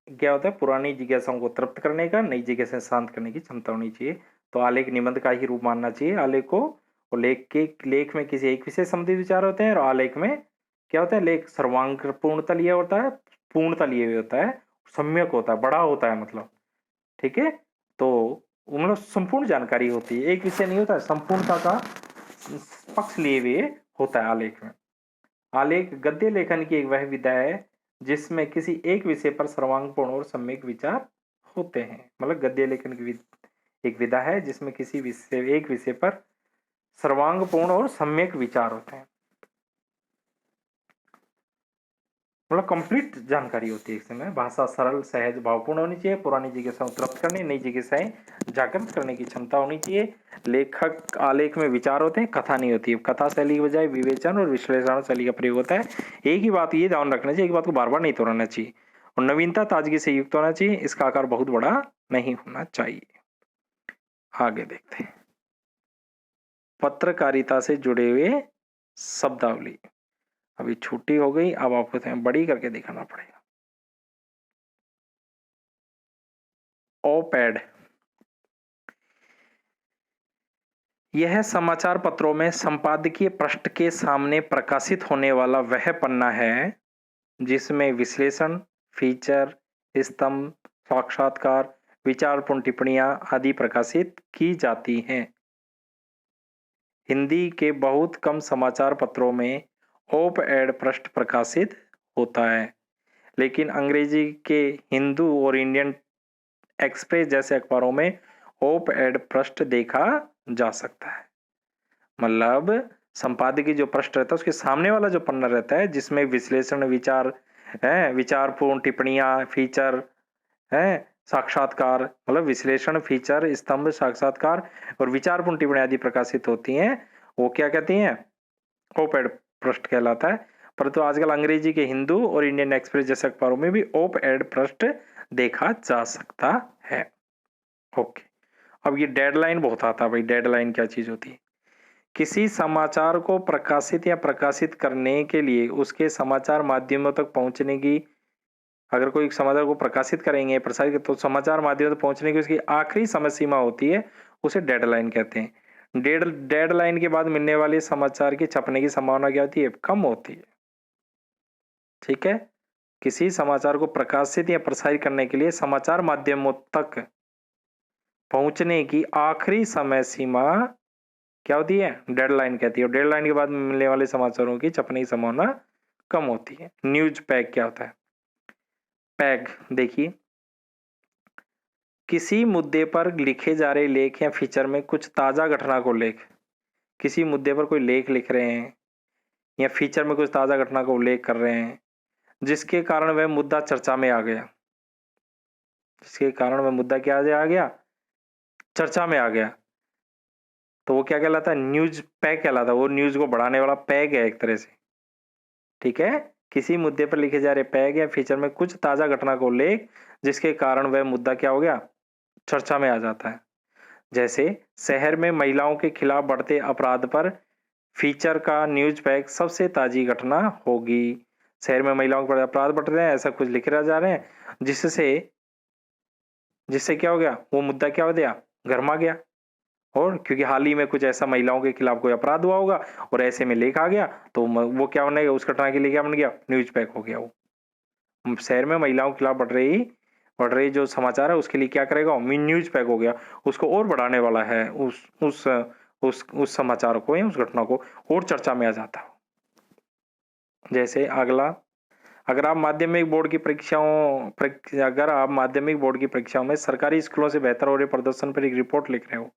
क्या होता है, पुरानी जिज्ञासाओं को तृप्त करने का, नई जिज्ञासा शांत करने की क्षमता होनी चाहिए। तो आलेख निबंध का ही रूप मानना चाहिए आलेख को, और लेख में किसी एक विषय संबंधित विचार होते हैं और आलेख में क्या होता है, लेख सर्वांग पूर्णता लिए होता है, पूर्णता लिए हुए होता है, सम्यक होता है, बड़ा होता है मतलब। ठीक है। तो मतलब संपूर्ण जानकारी होती है, एक विषय नहीं होता है, संपूर्णता का पक्ष लिए हुए होता है आलेख में। आलेख गद्य लेखन की एक वह विधा है जिसमें किसी एक विषय पर सर्वांगपूर्ण और सम्यक विचार होते हैं। मतलब गद्य लेखन की एक विधा है जिसमें किसी विषय एक विषय पर सर्वांगपूर्ण और सम्यक विचार होते हैं, मतलब कंप्लीट जानकारी होती है। इस समय भाषा सरल सहज भावपूर्ण होनी चाहिए, पुरानी जिज्ञासाओं तृप्त करने, नई जिज्ञासाएं जागृत करने की क्षमता होनी चाहिए। लेखक आलेख में विचार होते हैं, कथा नहीं होती है। कथा शैली की बजाय विवेचन और विश्लेषण शैली का प्रयोग होता है। एक ही बात ये ध्यान रखना चाहिए, एक बात को बार बार नहीं दोहराना चाहिए और नवीनता ताजगी से युक्त होना चाहिए, इसका आकार बहुत बड़ा नहीं होना चाहिए। आगे देखते हैं पत्रकारिता से जुड़े हुए शब्दावली। अभी छोटी हो गई, अब आपको बड़ी करके दिखाना पड़ेगा। ओपैड, यह समाचार पत्रों में संपादकीय पृष्ठ के सामने प्रकाशित होने वाला वह पन्ना है जिसमें विश्लेषण, फीचर, स्तंभ, साक्षात्कार, विचारपूर्ण टिप्पणियां आदि प्रकाशित की जाती हैं। हिंदी के बहुत कम समाचार पत्रों में ओप एड पृष्ठ प्रकाशित होता है, लेकिन अंग्रेजी के हिंदू और इंडियन एक्सप्रेस जैसे अखबारों में ओप एड पृष्ठ देखा जा सकता है। मतलब संपादकीय जो पृष्ठ रहता है उसके सामने वाला जो पन्ना रहता है जिसमें विश्लेषण, विचार है, विचारपूर्ण टिप्पणियां, फीचर है, साक्षात्कार मतलब विश्लेषण, फीचर, स्तंभ, साक्षात्कार और विचारपूर्ण टिप्पणियां आदि प्रकाशित होती हैं, वो क्या कहती हैं? ओप एड पृष्ठ कहलाता है। परंतु आजकल अंग्रेजी के हिंदू और इंडियन एक्सप्रेस जैसे अखबारों में भी ओप एड पृष्ठ देखा जा सकता है। ओके, अब ये डेडलाइन बहुत आता है भाई। डेडलाइन क्या चीज होती है? किसी समाचार को प्रकाशित या प्रकाशित करने के लिए उसके समाचार माध्यमों तक पहुंचने की, अगर कोई समाचार को प्रकाशित करेंगे, प्रसारित, तो समाचार माध्यम तक पहुंचने की उसकी आखिरी समय सीमा होती है, उसे डेडलाइन कहते हैं। डेडलाइन के बाद मिलने वाले समाचार की छपने की संभावना क्या होती है? कम होती है। ठीक है, किसी समाचार को प्रकाशित या प्रसारित करने के लिए समाचार माध्यमों तक पहुंचने की आखिरी समय सीमा क्या होती है? डेडलाइन कहती है। और डेडलाइन के बाद मिलने वाले समाचारों की छपने की संभावना कम होती है। न्यूज पैक क्या होता है? पैक देखिए, किसी मुद्दे पर लिखे जा रहे लेख या फीचर में कुछ ताजा घटना को उल्लेख, किसी मुद्दे पर कोई लेख लिख रहे हैं या फीचर में कुछ ताजा घटना का उल्लेख कर रहे हैं जिसके कारण वह मुद्दा चर्चा में आ गया, जिसके कारण वह मुद्दा क्या आ गया? चर्चा में आ गया, तो वो क्या कहलाता है? न्यूज पैक कहलाता है। वो न्यूज को बढ़ाने वाला पैक है एक तरह से। ठीक है, किसी मुद्दे पर लिखे जा रहे पैक या फीचर में कुछ ताजा घटना का उल्लेख जिसके कारण वह मुद्दा क्या हो गया? चर्चा में आ जाता है। जैसे शहर में महिलाओं के खिलाफ बढ़ते अपराध पर फीचर का न्यूज पैक सबसे ताजी घटना होगी। शहर में महिलाओं के अपराध बढ़ रहे हैं, ऐसा कुछ लिखे जा रहे हैं जिससे जिससे क्या हो गया? वो मुद्दा क्या हो गया? गर्मा गया। और क्योंकि हाल ही में कुछ ऐसा महिलाओं के खिलाफ कोई अपराध हुआ होगा और ऐसे में लेख आ गया, तो वो क्या बनेगा? उस घटना के लिए क्या बन गया? न्यूज पैक हो गया। वो शहर में महिलाओं के खिलाफ बढ़ रही जो समाचार है उसके लिए क्या करेगा? न्यूज पैक हो गया, उसको और बढ़ाने वाला है, उस समाचार को या उस घटना को और चर्चा में आ जाता है। जैसे अगला, अगर आप माध्यमिक बोर्ड की परीक्षाओं में सरकारी स्कूलों से बेहतर हो रहे प्रदर्शन पर एक रिपोर्ट लिख रहे हो,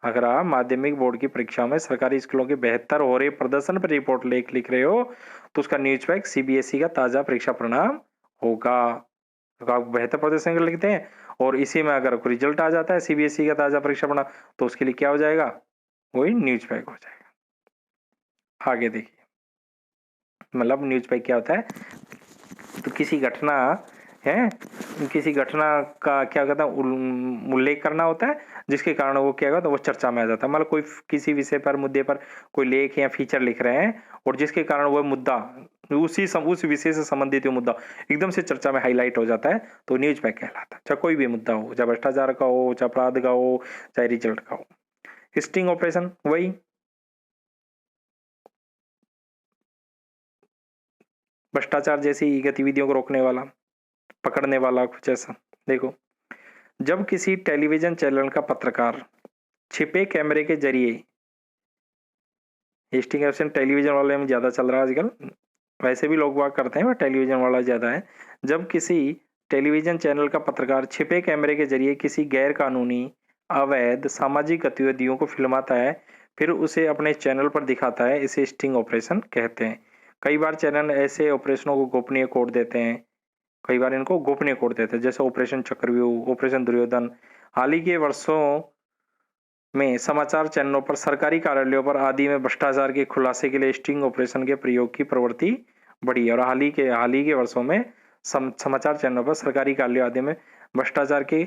अगर आप माध्यमिक बोर्ड की परीक्षा में सरकारी स्कूलों के बेहतर हो रहे प्रदर्शन पर रिपोर्ट लिख रहे हो, तो उसका न्यूज पैक सीबीएसई का ताजा परीक्षा परिणाम होगा। तो आप बेहतर प्रदर्शन कर लिखते हैं और इसी में अगर कोई रिजल्ट आ जाता है सीबीएसई का ताजा परीक्षा परिणाम, तो उसके लिए क्या हो जाएगा? वही न्यूज पैक हो जाएगा। आगे देखिए, मतलब न्यूज पैक क्या होता है? तो किसी घटना का क्या कहता है? उल्लेख करना होता है जिसके कारण वो क्या होगा? तो वो चर्चा में आ जाता है। मतलब कोई किसी विषय पर, मुद्दे पर कोई लेख या फीचर लिख रहे हैं और जिसके कारण वो मुद्दा उस विषय से संबंधित वो मुद्दा एकदम से चर्चा में हाईलाइट हो जाता है, तो न्यूज पैक कहलाता है। चाहे कोई भी मुद्दा हो, चाहे भ्रष्टाचार का हो, चाहे अपराध का हो, चाहे रिजल्ट का हो। स्टिंग ऑपरेशन वही भ्रष्टाचार जैसी गतिविधियों को रोकने वाला, पकड़ने वाला कुछ ऐसा। देखो, जब किसी टेलीविजन चैनल का पत्रकार छिपे कैमरे के जरिए, स्टिंग ऑपरेशन टेलीविजन वाले में ज्यादा चल रहा है आजकल, वैसे भी लोग बात करते हैं पर टेलीविजन वाला ज्यादा है। जब किसी टेलीविजन चैनल का पत्रकार छिपे कैमरे के जरिए किसी गैर कानूनी, अवैध सामाजिक गतिविधियों को फिल्माता है फिर उसे अपने चैनल पर दिखाता है, इसे स्टिंग ऑपरेशन कहते हैं। कई बार चैनल ऐसे ऑपरेशनों को गोपनीय कोड देते हैं, कई बार इनको गोपनीय कोड देते हैं, जैसे ऑपरेशन चक्रव्यूह, ऑपरेशन दुर्योधन। हाल ही के वर्षों में समाचार चैनलों पर, सरकारी कार्यालयों पर आदि में भ्रष्टाचार के खुलासे के लिए स्टिंग ऑपरेशन के प्रयोग की प्रवृत्ति बढ़ी है। और हाल ही के वर्षों में समाचार चैनलों पर, सरकारी कार्यालयों आदि में भ्रष्टाचार के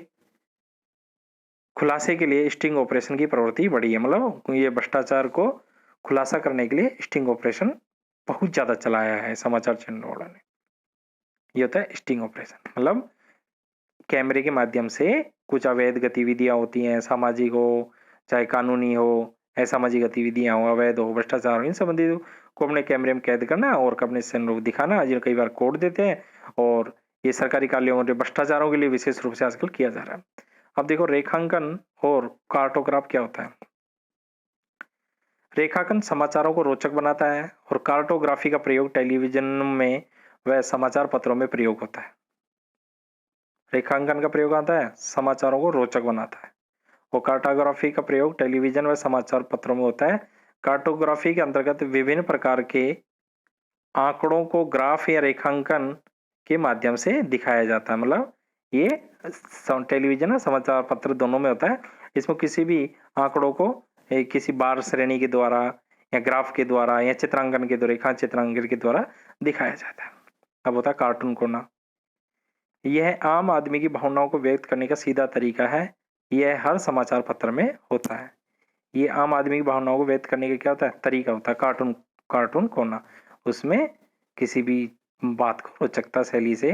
खुलासे के लिए स्टिंग ऑपरेशन की प्रवृत्ति बढ़ी है। मतलब ये भ्रष्टाचार को खुलासा करने के लिए स्टिंग ऑपरेशन बहुत ज्यादा चलाया है समाचार चैनल वालों ने। ये होता है स्टिंग ऑपरेशन। मतलब कैमरे के माध्यम से कुछ अवैध गतिविधियां होती हैं, सामाजिक हो चाहे कानूनी हो, असामाजिक गतिविधियां हो, अवैध हो, भ्रष्टाचार हो, इन संबंधित को अपने कैमरे में कैद करना और अपने चैनल को दिखाना, जिन्हें कई बार कोड देते हैं। और ये सरकारी कार्यालयों में भ्रष्टाचारों के लिए विशेष रूप से आजकल किया जा रहा है। अब देखो, रेखांकन और कार्टोग्राफ क्या होता है? रेखांकन समाचारों को रोचक बनाता है और कार्टोग्राफी का प्रयोग टेलीविजन में व समाचार पत्रों में प्रयोग होता है। रेखांकन का प्रयोग आता है, समाचारों को रोचक बनाता है वो कार्टोग्राफी का प्रयोग टेलीविजन व समाचार पत्रों में होता है। कार्टोग्राफी के अंतर्गत विभिन्न प्रकार के आंकड़ों को ग्राफ या रेखांकन के माध्यम से दिखाया जाता है। मतलब ये टेलीविजन और समाचार पत्र दोनों में होता है। इसमें किसी भी आंकड़ों को किसी बार श्रेणी के द्वारा या ग्राफ के द्वारा या चित्रांकन के द्वारा, रेखा चित्रांकन के द्वारा दिखाया जाता है। अब होता है कार्टून कोना। यह आम आदमी की भावनाओं को व्यक्त करने का सीधा तरीका है। यह हर समाचार पत्र में होता है। ये आम आदमी की भावनाओं को व्यक्त करने का क्या होता है, तरीका होता है। कार्टून कोना, उसमें किसी भी बात को रोचकता शैली से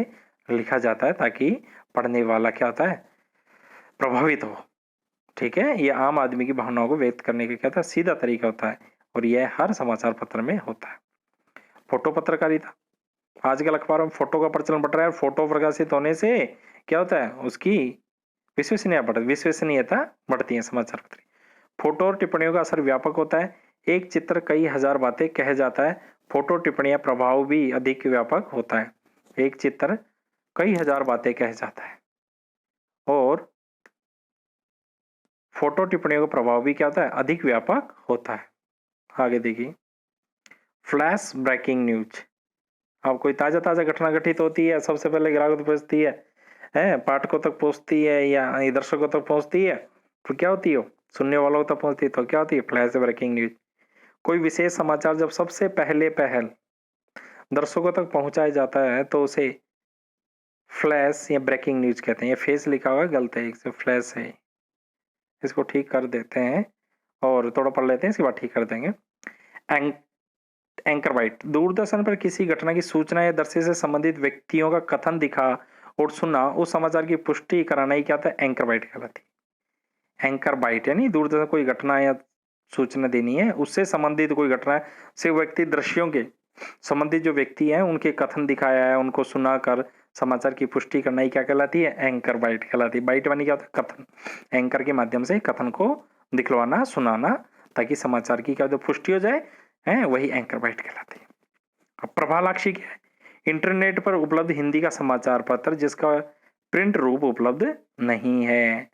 लिखा जाता है ताकि पढ़ने वाला क्या होता है, प्रभावित हो। ठीक है, ये आम आदमी की भावनाओं को व्यक्त करने का क्या होता है, सीधा तरीका होता है और यह हर समाचार पत्र में होता है। फोटो पत्रकारिता, आजकल अखबारों में फोटो का प्रचलन बढ़ रहा है। फोटो प्रकाशित होने से क्या होता है, उसकी विश्वसनीयता बढ़ती है। समाचार पत्र फोटो और टिप्पणियों का असर व्यापक होता है। एक चित्र कई हजार बातें कह जाता है। फोटो टिप्पणियां प्रभाव भी अधिक व्यापक होता है। एक चित्र कई हजार बातें कह जाता है और फोटो टिप्पणियों का प्रभाव भी क्या होता है, अधिक व्यापक होता है। आगे देखिए, फ्लैश ब्रेकिंग न्यूज। अब कोई ताजा घटना घटित होती है, सबसे पहले ग्राहकों तक पहुंचती है, पाठकों तक पहुंचती है या दर्शकों तक पहुंचती है, तो क्या होती है, सुनने वालों तक पहुंचती है, तो क्या होती है, फ्लैश ब्रेकिंग न्यूज। कोई विशेष समाचार जब सबसे पहले दर्शकों तक पहुंचाया जाता है तो उसे फ्लैश या ब्रेकिंग न्यूज कहते हैं। ये फेस लिखा हुआ है, गलत है, इससे फ्लैश है, इसको ठीक कर देते हैं और थोड़ा पढ़ लेते हैं, इसके बाद ठीक कर देंगे। एंकर बाइट, दूरदर्शन पर किसी घटना की सूचना या दृश्य से संबंधित व्यक्तियों का कथन दिखा और सुना, उस समाचार की पुष्टि कराना ही क्या था, एंकर बाइट कहलाती है। एंकर बाइट यानी दूरदर्शन कोई घटना या सूचना देनी है, उससे संबंधित कोई घटना से व्यक्ति दृश्यों के संबंधित जो व्यक्ति है उनके कथन दिखाया है, उनको सुनाकर समाचार की पुष्टि करना ही क्या कहलाती है, एंकर बाइट कहलाती है। बाइट मानी क्या होता है, कथन। एंकर के माध्यम से कथन को दिखलवाना, सुनाना, ताकि समाचार की क्या पुष्टि हो जाए, है वही एंकर बाइट कहलाती है। अब प्रभालाक्षी क्या है, इंटरनेट पर उपलब्ध हिंदी का समाचार पत्र जिसका प्रिंट रूप उपलब्ध नहीं है।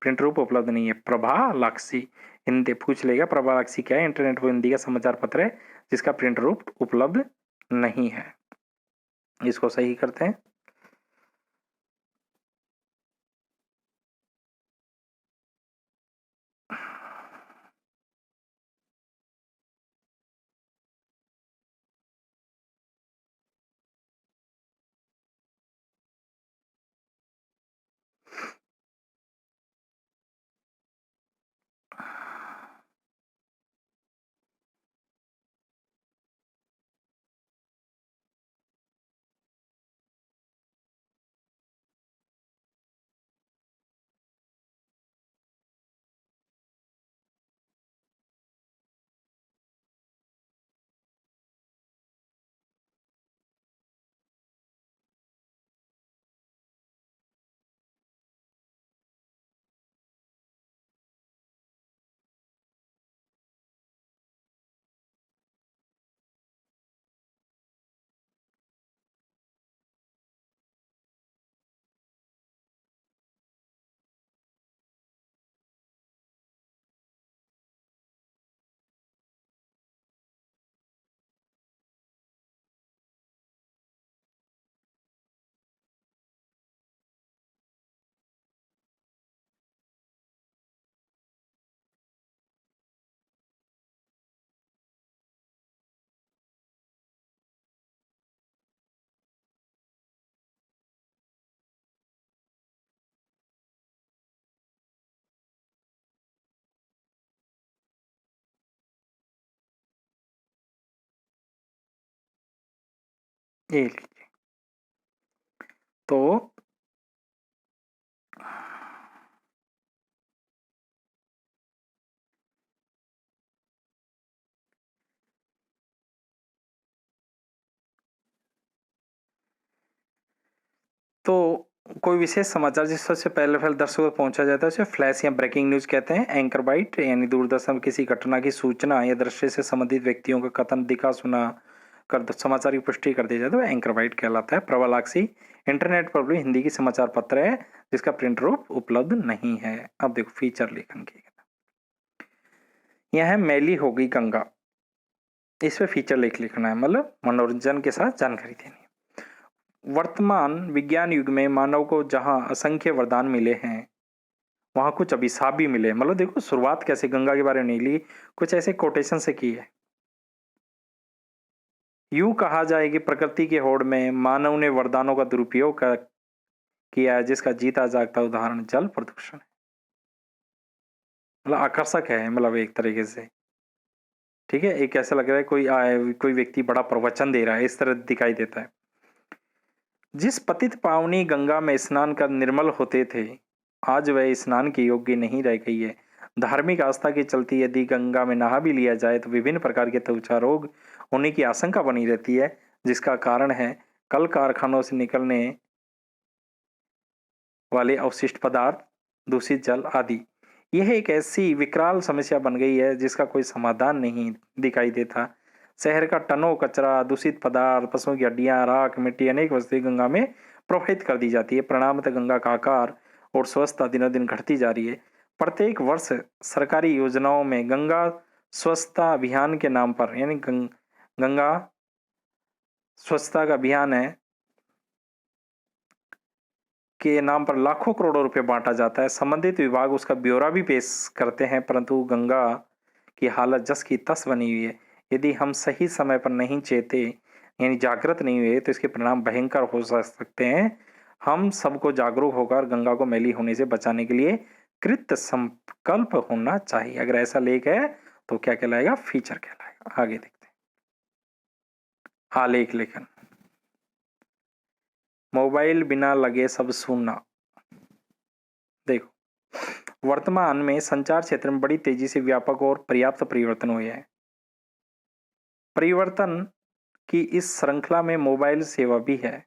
प्रिंट रूप उपलब्ध नहीं है, प्रभालाक्षी। हिंदी पूछ लेगा, प्रभालाक्षी क्या है, इंटरनेट पर हिंदी का समाचार पत्र है जिसका प्रिंट रूप उपलब्ध नहीं है। इसको सही करते हैं। ये लीजिए, तो कोई विशेष समाचार जिस सबसे पहले दर्शकों तक पहुंचा जाता है उसे फ्लैश या ब्रेकिंग न्यूज कहते हैं। एंकर बाइट यानी दूरदर्शन किसी घटना की सूचना या दृश्य से संबंधित व्यक्तियों का कथन दिखा, सुना, कर समाचार की पुष्टि कर दी जाए तो एंकर बाइट कहलाता है। प्रवालाक्षी इंटरनेट पर भी हिंदी की समाचार पत्र है जिसका प्रिंट रूप उपलब्ध नहीं है। अब देखो फीचर लेखन की, यह है मैली हो गई गंगा, इस पे फीचर लेख लिखना है, मतलब मनोरंजन के साथ जानकारी देनी। वर्तमान विज्ञान युग में मानव को जहां असंख्य वरदान मिले हैं वहां कुछ अभिशाप भी मिले। मतलब देखो शुरुआत कैसे गंगा के बारे में नहीं ली, कुछ ऐसे कोटेशन से की है। यूं कहा जाए कि प्रकृति के होड़ में मानव ने वरदानों का दुरुपयोग किया है जिसका जीता जागता उदाहरण जल प्रदूषण है। मतलब आकर्षक है, मतलब एक तरीके से, ठीक है। एक ऐसा लग रहा है कोई व्यक्ति बड़ा प्रवचन दे रहा है, इस तरह दिखाई देता है। जिस पतित पावनी गंगा में स्नान कर निर्मल होते थे आज वह स्नान के योग्य नहीं रह गई है। धार्मिक आस्था के चलते यदि गंगा में नहा भी लिया जाए तो विभिन्न प्रकार के त्वचा रोग होने की आशंका बनी रहती है, जिसका कारण है कल कारखानों से निकलने वाले अवशिष्ट पदार्थ, दूषित जल आदि। यह एक ऐसी विकराल समस्या बन गई है जिसका कोई समाधान नहीं दिखाई देता। शहर का टनों कचरा, दूषित पदार्थ, पशुओं की हड्डियां, राख, मिट्टी, अनेक वस्तुएं गंगा में प्रवाहित कर दी जाती है। परिणामतः गंगा का आकार और स्वच्छता दिनों दिन घटती जा रही है। प्रत्येक वर्ष सरकारी योजनाओं में गंगा स्वच्छता अभियान के नाम पर, यानी गंगा स्वच्छता का अभियान है के नाम पर लाखों करोड़ों रुपए बांटा जाता है। संबंधित विभाग उसका ब्यौरा भी पेश करते हैं, परंतु गंगा की हालत जस की तस बनी हुई है। यदि हम सही समय पर नहीं चेते, यानी जागृत नहीं हुए, तो इसके परिणाम भयंकर हो सकते हैं। हम सबको जागरूक होकर गंगा को मैली होने से बचाने के लिए कृत संकल्प होना चाहिए। अगर ऐसा लेख है तो क्या कहलाएगा? फीचर कहलाएगा। आगे देखते हैं। आलेख लेखन। मोबाइल बिना लगे सब सुनना। देखो वर्तमान में संचार क्षेत्र में बड़ी तेजी से व्यापक और पर्याप्त परिवर्तन हुए हैं। परिवर्तन की इस श्रृंखला में मोबाइल सेवा भी है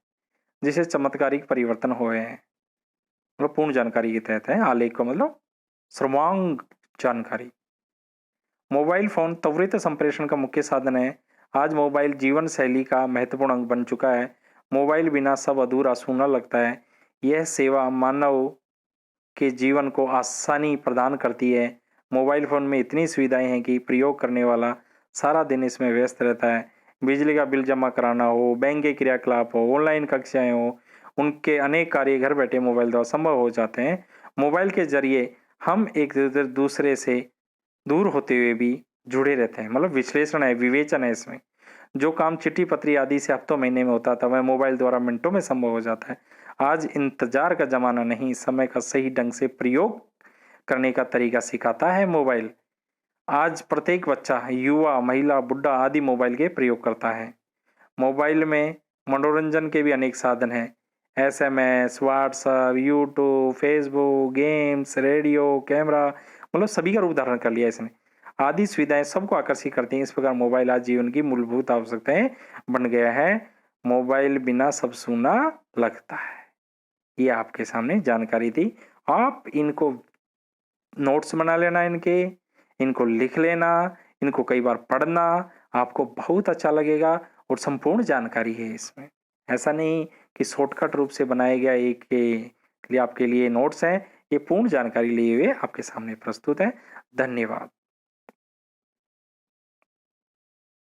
जिसे चमत्कारिक परिवर्तन हुए हैं। मतलब पूर्ण जानकारी के तहत है आलेख का, मतलब सर्वांग जानकारी। मोबाइल फोन त्वरित संप्रेषण का मुख्य साधन है। आज मोबाइल जीवन शैली का महत्वपूर्ण अंग बन चुका है। मोबाइल बिना सब अधूरा सूना लगता है। यह सेवा मानव के जीवन को आसानी प्रदान करती है। मोबाइल फोन में इतनी सुविधाएं हैं कि प्रयोग करने वाला सारा दिन इसमें व्यस्त रहता है। बिजली का बिल जमा कराना हो, बैंक के क्रियाकलाप हो, ऑनलाइन कक्षाएं हो, उनके अनेक कार्य घर बैठे मोबाइल द्वारा संभव हो जाते हैं। मोबाइल के जरिए हम एक दूसरे से दूर होते हुए भी जुड़े रहते हैं। मतलब विश्लेषण है, विवेचन है इसमें। जो काम चिट्ठी पत्री आदि से हफ्तों महीने में होता था वह मोबाइल द्वारा मिनटों में संभव हो जाता है। आज इंतजार का जमाना नहीं, समय का सही ढंग से प्रयोग करने का तरीका सिखाता है मोबाइल। आज प्रत्येक बच्चा, युवा, महिला, बुढ़ा आदि मोबाइल के प्रयोग करता है। मोबाइल में मनोरंजन के भी अनेक साधन हैं। SMS, WhatsApp, YouTube, Facebook, games, radio, camera, मतलब सभी का रूप धारण कर लिया इसने। आदि सुविधाएं सबको आकर्षित करती हैं। इस प्रकार मोबाइल आज जीवन की मूलभूत आवश्यकताएं बन गया है। मोबाइल बिना सब सूना लगता है। ये आपके सामने जानकारी थी। आप इनको नोट्स बना लेना, इनको लिख लेना, इनको कई बार पढ़ना, आपको बहुत अच्छा लगेगा। और संपूर्ण जानकारी है इसमें, ऐसा नहीं कि शॉर्टकट रूप से बनाया गया एक के लिए आपके लिए नोट्स हैं। ये पूर्ण जानकारी लिए हुए आपके सामने प्रस्तुत है। धन्यवाद।